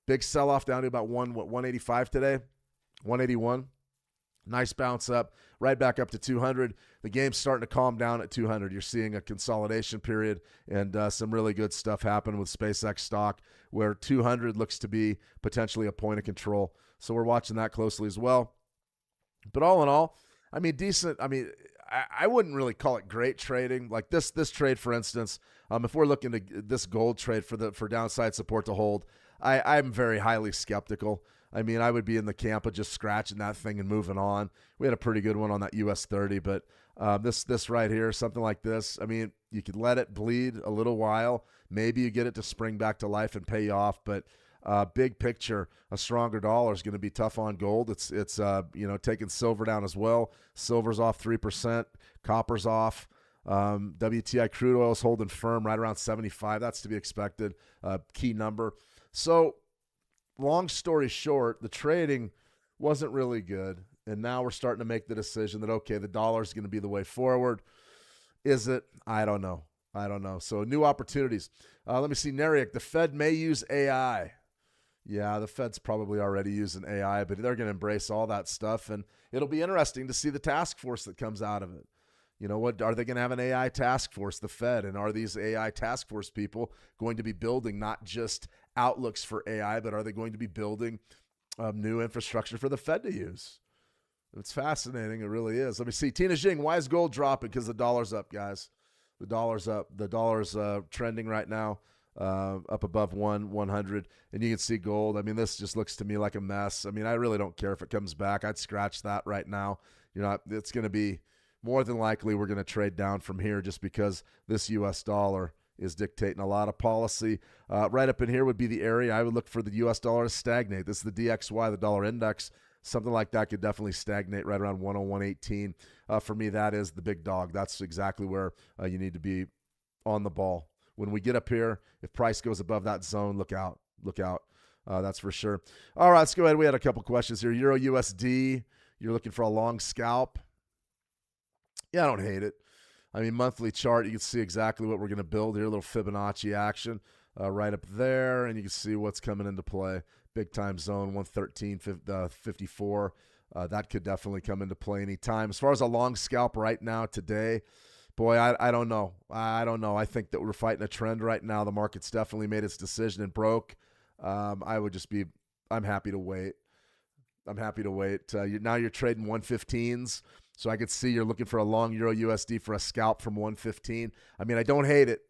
Big sell-off down to about 185 today, 181. Nice bounce up, right back up to 200. The game's starting to calm down at 200. You're seeing a consolidation period and some really good stuff happen with SpaceX stock where 200 looks to be potentially a point of control. So we're watching that closely as well. But all in all, I mean, decent. I mean, I wouldn't really call it great trading. Like this trade, for instance, if we're looking to this gold trade for downside support to hold, I'm very highly skeptical. I mean, I would be in the camp of just scratching that thing and moving on. We had a pretty good one on that US 30, but this right here, something like this, I mean, you could let it bleed a little while. Maybe you get it to spring back to life and pay you off, but big picture, a stronger dollar is going to be tough on gold. It's taking silver down as well. Silver's off 3%, copper's off. WTI crude oil is holding firm right around 75. That's to be expected. Key number. So, long story short, the trading wasn't really good, and now we're starting to make the decision that, okay, the dollar is going to be the way forward. Is it? I don't know. So, new opportunities. Let me see. Nariak, the Fed may use AI. Yeah, the Fed's probably already using AI, but they're going to embrace all that stuff, and it'll be interesting to see the task force that comes out of it. You know, what are they going to have an AI task force, the Fed, and are these AI task force people going to be building not just outlooks for AI, but are they going to be building new infrastructure for the Fed to use? It's fascinating. It really is. Let me see. Tina Jing, why is gold dropping? Because the dollar's up, guys. The dollar's up. The dollar's trending right now, up above 100. And you can see gold. I mean, this just looks to me like a mess. I mean, I really don't care if it comes back. I'd scratch that right now. You know, it's going to be more than likely we're going to trade down from here just because this U.S. dollar is dictating a lot of policy. Right up in here would be the area I would look for the U.S. dollar to stagnate. This is the DXY, the dollar index. Something like that could definitely stagnate right around 101.18. For me, that is the big dog. That's exactly where you need to be on the ball. When we get up here, if price goes above that zone, look out. Look out. That's for sure. All right, let's go ahead. We had a couple questions here. Euro USD, you're looking for a long scalp. Yeah, I don't hate it. I mean, monthly chart, you can see exactly what we're going to build here, a little Fibonacci action right up there, and you can see what's coming into play. Big time zone, 113.54. That could definitely come into play anytime. As far as a long scalp right now today, boy, I don't know. I don't know. I think that we're fighting a trend right now. The market's definitely made its decision and broke. I'm happy to wait. I'm happy to wait. Now you're trading 115s, so I could see you're looking for a long Euro USD for a scalp from 115. I mean, I don't hate it.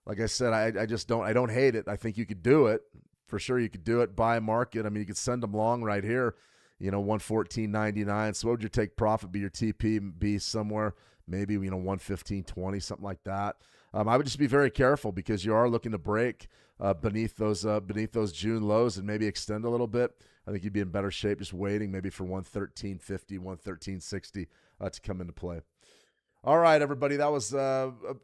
Like I said, I just don't. I don't hate it. I think you could do it for sure. You could do it. Buy market. I mean, you could send them long right here. 114.99. So what would your take profit be? Your TP be somewhere maybe 115.20, something like that. I would just be very careful because you are looking to break beneath those June lows and maybe extend a little bit. I think you'd be in better shape just waiting maybe for 113.50, 113.60 to come into play. All right, everybody, that was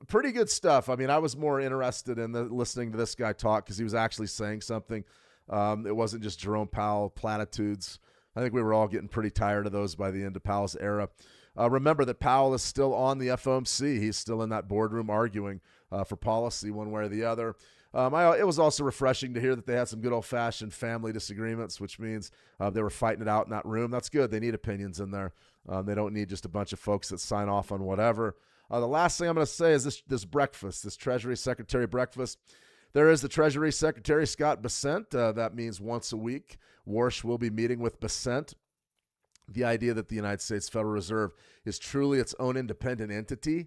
pretty good stuff. I mean, I was more interested in listening to this guy talk because he was actually saying something. It wasn't just Jerome Powell platitudes. I think we were all getting pretty tired of those by the end of Powell's era. Remember that Powell is still on the FOMC. He's still in that boardroom arguing for policy one way or the other. It was also refreshing to hear that they had some good old-fashioned family disagreements, which means they were fighting it out in that room. That's good. They need opinions in there. They don't need just a bunch of folks that sign off on whatever. The last thing I'm going to say is this breakfast, this Treasury Secretary breakfast. There is the Treasury Secretary, Scott Bessent. That means once a week, Warsh will be meeting with Bessent. The idea that the United States Federal Reserve is truly its own independent entity.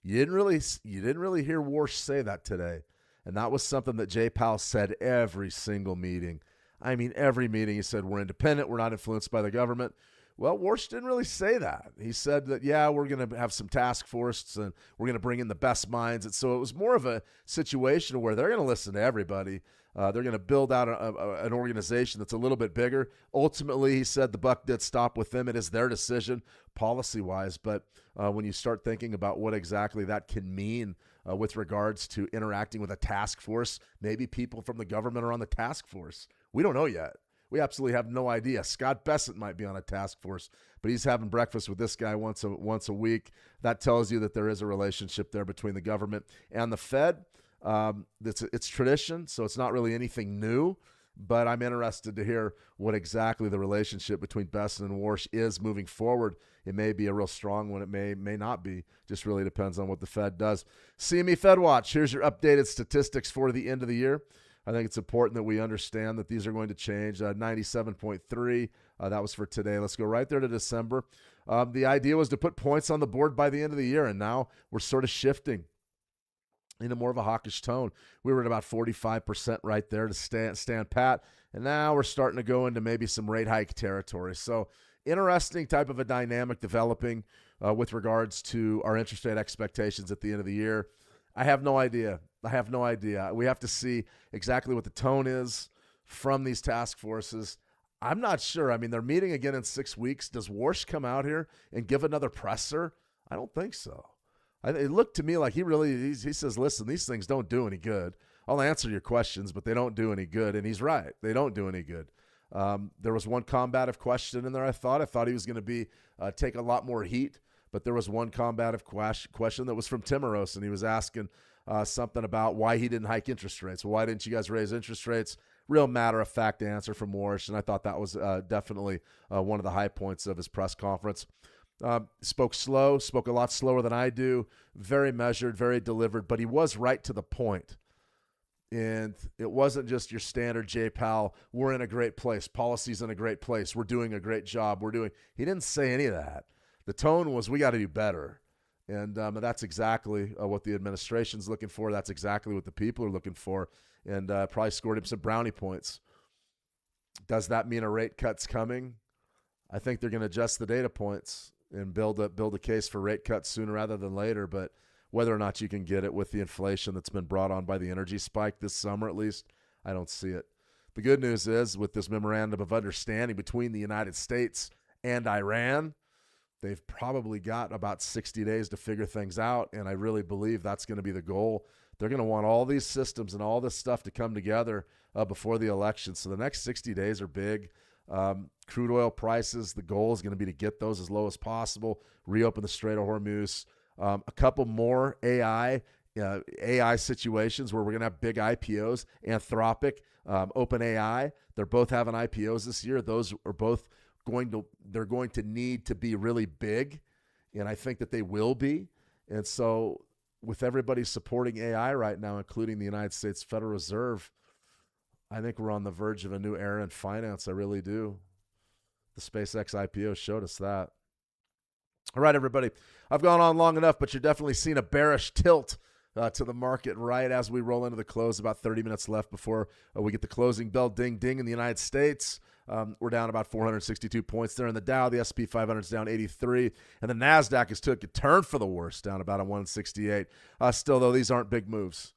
You didn't really hear Warsh say that today. And that was something that Jay Powell said every single meeting. I mean, every meeting he said, we're independent, we're not influenced by the government. Well, Warsh didn't really say that. He said that, yeah, we're going to have some task forces and we're going to bring in the best minds. And so it was more of a situation where they're going to listen to everybody. They're going to build out an organization that's a little bit bigger. Ultimately, he said the buck did stop with them. It is their decision policy-wise. But when you start thinking about what exactly that can mean with regards to interacting with a task force, maybe people from the government are on the task force. We don't know yet. We absolutely have no idea. Scott Bessent might be on a task force, but he's having breakfast with this guy once a week. That tells you that there is a relationship there between the government and the Fed. It's tradition, so it's not really anything new, but I'm interested to hear what exactly the relationship between Bessent and Warsh is moving forward. It may be a real strong one. It may not be. Just really depends on what the Fed does. CME Fed Watch. Here's your updated statistics for the end of the year. I think it's important that we understand that these are going to change. 97.3, that was for today. Let's go right there to December. The idea was to put points on the board by the end of the year, and now we're sort of shifting into more of a hawkish tone. We were at about 45% right there to stand pat, and now we're starting to go into maybe some rate hike territory. So interesting type of a dynamic developing with regards to our interest rate expectations at the end of the year. I have no idea. We have to see exactly what the tone is from these task forces. I'm not sure. I mean, they're meeting again in 6 weeks. Does Warsh come out here and give another presser? I don't think so. It looked to me like he says, listen, these things don't do any good. I'll answer your questions, but they don't do any good. And he's right. They don't do any good. There was one combative question in there, I thought he was going to take a lot more heat. But there was one combative question that was from Timoros, and he was asking something about why he didn't hike interest rates. Well, why didn't you guys raise interest rates? Real matter-of-fact answer from Warsh, and I thought that was definitely one of the high points of his press conference. Spoke a lot slower than I do, very measured, very delivered, but he was right to the point. And it wasn't just your standard Jay Powell, we're in a great place, policy's in a great place, we're doing a great job, he didn't say any of that. The tone was, we got to do better. And that's exactly what the administration's looking for. That's exactly what the people are looking for. And probably scored him some brownie points. Does that mean a rate cut's coming? I think they're going to adjust the data points and build a case for rate cuts sooner rather than later. But whether or not you can get it with the inflation that's been brought on by the energy spike this summer, at least, I don't see it. The good news is with this memorandum of understanding between the United States and Iran, they've probably got about 60 days to figure things out, and I really believe that's going to be the goal. They're going to want all these systems and all this stuff to come together before the election. So the next 60 days are big. Crude oil prices, the goal is going to be to get those as low as possible, reopen the Strait of Hormuz. A couple more AI situations where we're going to have big IPOs. Anthropic, OpenAI, they're both having IPOs this year. Those are both going to need to be really big, and I think that they will be. And so with everybody supporting AI right now, including the United States Federal Reserve, I think we're on the verge of a new era in finance. I really do. The SpaceX IPO showed us that. All right, everybody. I've gone on long enough, but you're definitely seeing a bearish tilt to the market right as we roll into the close. About 30 minutes left before we get the closing bell ding ding in the United States. We're down about 462 points there in the Dow. The S&P 500 is down 83, and the NASDAQ has took a turn for the worse, down about a 168. Still, though, these aren't big moves.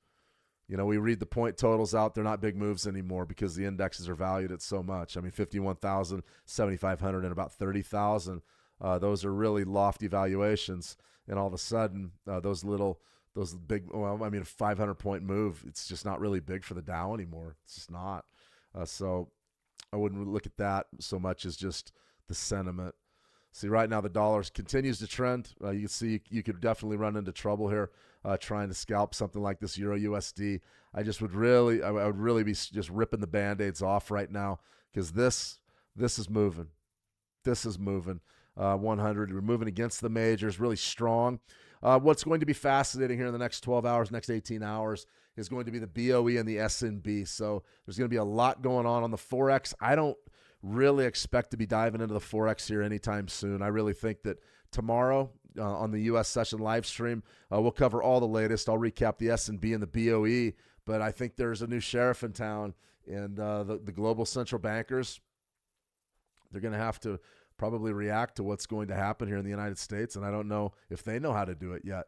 You know, we read the point totals out. They're not big moves anymore because the indexes are valued at so much. I mean, 51,000, 7,500, and about 30,000. Those are really lofty valuations. And all of a sudden, those big, well, I mean, a 500-point move, it's just not really big for the Dow anymore. It's just not. So I wouldn't look at that so much as just the sentiment. See, right now the dollar continues to trend. You can see you could definitely run into trouble here trying to scalp something like this Euro USD. I would really be just ripping the Band-Aids off right now because this is moving. This is moving. 100. We're moving against the majors, really strong. What's going to be fascinating here in the next 12 hours, next 18 hours, is going to be the BOE and the S&B. So there's going to be a lot going on the Forex. I don't really expect to be diving into the Forex here anytime soon. I really think that tomorrow on the U.S. session live stream, we'll cover all the latest. I'll recap the S&B and the BOE, but I think there's a new sheriff in town, and the global central bankers, they're going to have to probably react to what's going to happen here in the United States, and I don't know if they know how to do it yet.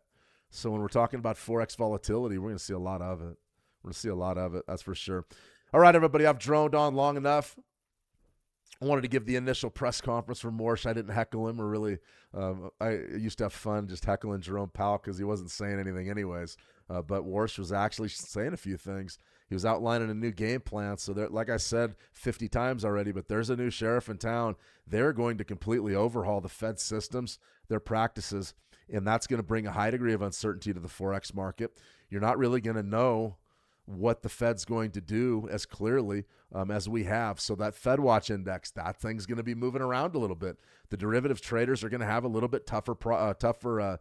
So when we're talking about Forex volatility, we're going to see a lot of it. We're going to see a lot of it, that's for sure. All right, everybody, I've droned on long enough. I wanted to give the initial press conference for Morsh. I didn't heckle him or really I used to have fun just heckling Jerome Powell because he wasn't saying anything anyways. But Warsh was actually saying a few things. He was outlining a new game plan. So, like I said 50 times already, but there's a new sheriff in town. They're going to completely overhaul the Fed systems, their practices, and that's going to bring a high degree of uncertainty to the Forex market. You're not really going to know what the Fed's going to do as clearly as we have. So that Fed Watch Index, that thing's going to be moving around a little bit. The derivative traders are going to have a little bit tougher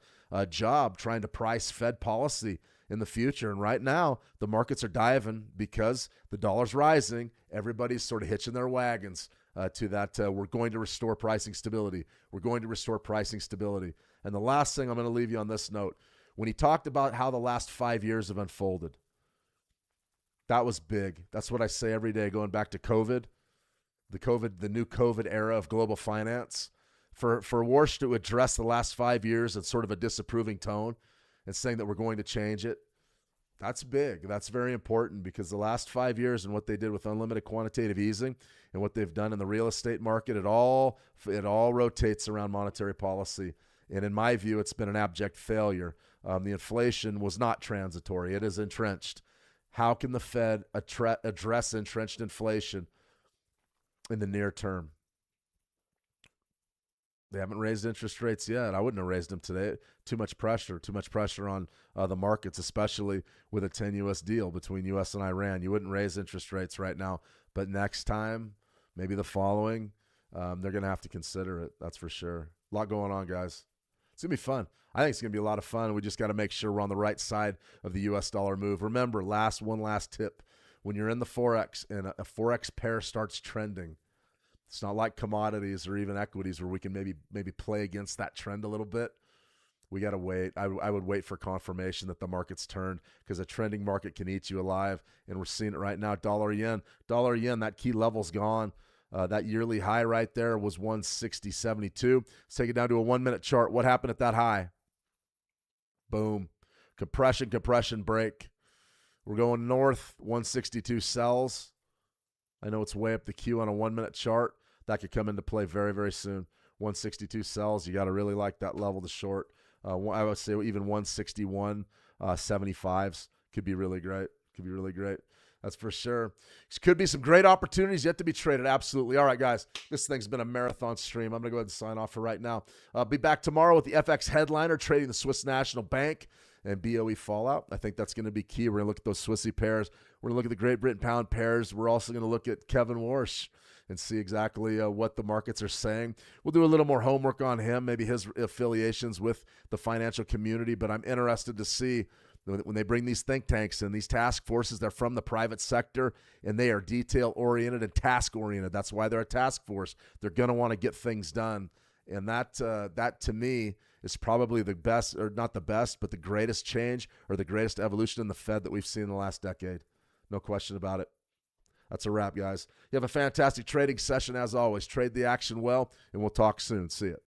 job trying to price Fed policy in the future. And right now, the markets are diving because the dollar's rising. Everybody's sort of hitching their wagons to that. We're going to restore pricing stability. We're going to restore pricing stability. And the last thing I'm going to leave you on this note, when he talked about how the last 5 years have unfolded, that was big. That's what I say every day, going back to COVID, the new COVID era of global finance. For Warsh to address the last 5 years in sort of a disapproving tone and saying that we're going to change it, that's big. That's very important because the last 5 years and what they did with unlimited quantitative easing and what they've done in the real estate market, it all rotates around monetary policy. And in my view, it's been an abject failure. The inflation was not transitory. It is entrenched. How can the Fed address entrenched inflation in the near term? They haven't raised interest rates yet. I wouldn't have raised them today. Too much pressure on the markets, especially with a 10 U.S. deal between U.S. and Iran. You wouldn't raise interest rates right now. But next time, maybe the following, they're going to have to consider it. That's for sure. A lot going on, guys. It's going to be fun. I think it's going to be a lot of fun. We just got to make sure we're on the right side of the U.S. dollar move. Remember, one last tip. When you're in the Forex and a Forex pair starts trending, it's not like commodities or even equities where we can maybe play against that trend a little bit. We got to wait. I would wait for confirmation that the market's turned because a trending market can eat you alive, and we're seeing it right now. Dollar yen, that key level's gone. That yearly high right there was 160.72. Let's take it down to a 1 minute chart. What happened at that high? Boom. Compression break. We're going north. 162 sells. I know it's way up the queue on a 1 minute chart. That could come into play very, very soon. 162 sells. You got to really like that level to short. I would say even 161.75s could be really great. That's for sure. Could be some great opportunities yet to be traded. Absolutely. All right, guys. This thing's been a marathon stream. I'm going to go ahead and sign off for right now. Be back tomorrow with the FX headliner trading the Swiss National Bank and BOE fallout. I think that's going to be key. We're going to look at those Swissy pairs. We're going to look at the Great Britain pound pairs. We're also going to look at Kevin Warsh and see exactly what the markets are saying. We'll do a little more homework on him, maybe his affiliations with the financial community, but I'm interested to see when they bring these think tanks in, these task forces, they're from the private sector, and they are detail-oriented and task-oriented. That's why they're a task force. They're going to want to get things done. And that to me, is probably the best, or not the best, but the greatest change or the greatest evolution in the Fed that we've seen in the last decade. No question about it. That's a wrap, guys. You have a fantastic trading session as always. Trade the action well, and we'll talk soon. See it.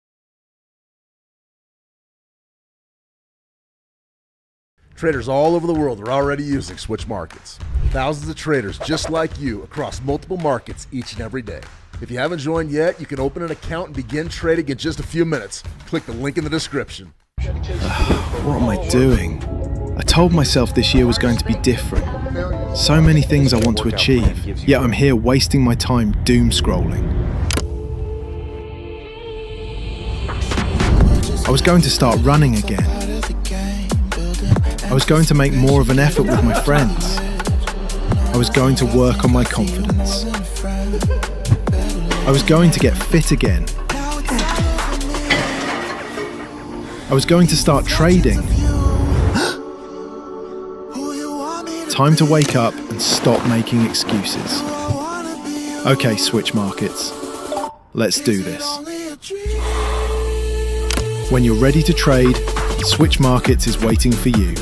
Traders all over the world are already using Switch Markets. Thousands of traders just like you across multiple markets each and every day. If you haven't joined yet, you can open an account and begin trading in just a few minutes. Click the link in the description. What am I doing? I told myself this year was going to be different. So many things I want to achieve, yet I'm here wasting my time doom scrolling. I was going to start running again. I was going to make more of an effort with my friends. I was going to work on my confidence. I was going to get fit again. I was going to start trading. Time to wake up and stop making excuses. Okay, Switch Markets, let's do this. When you're ready to trade, Switch Markets is waiting for you.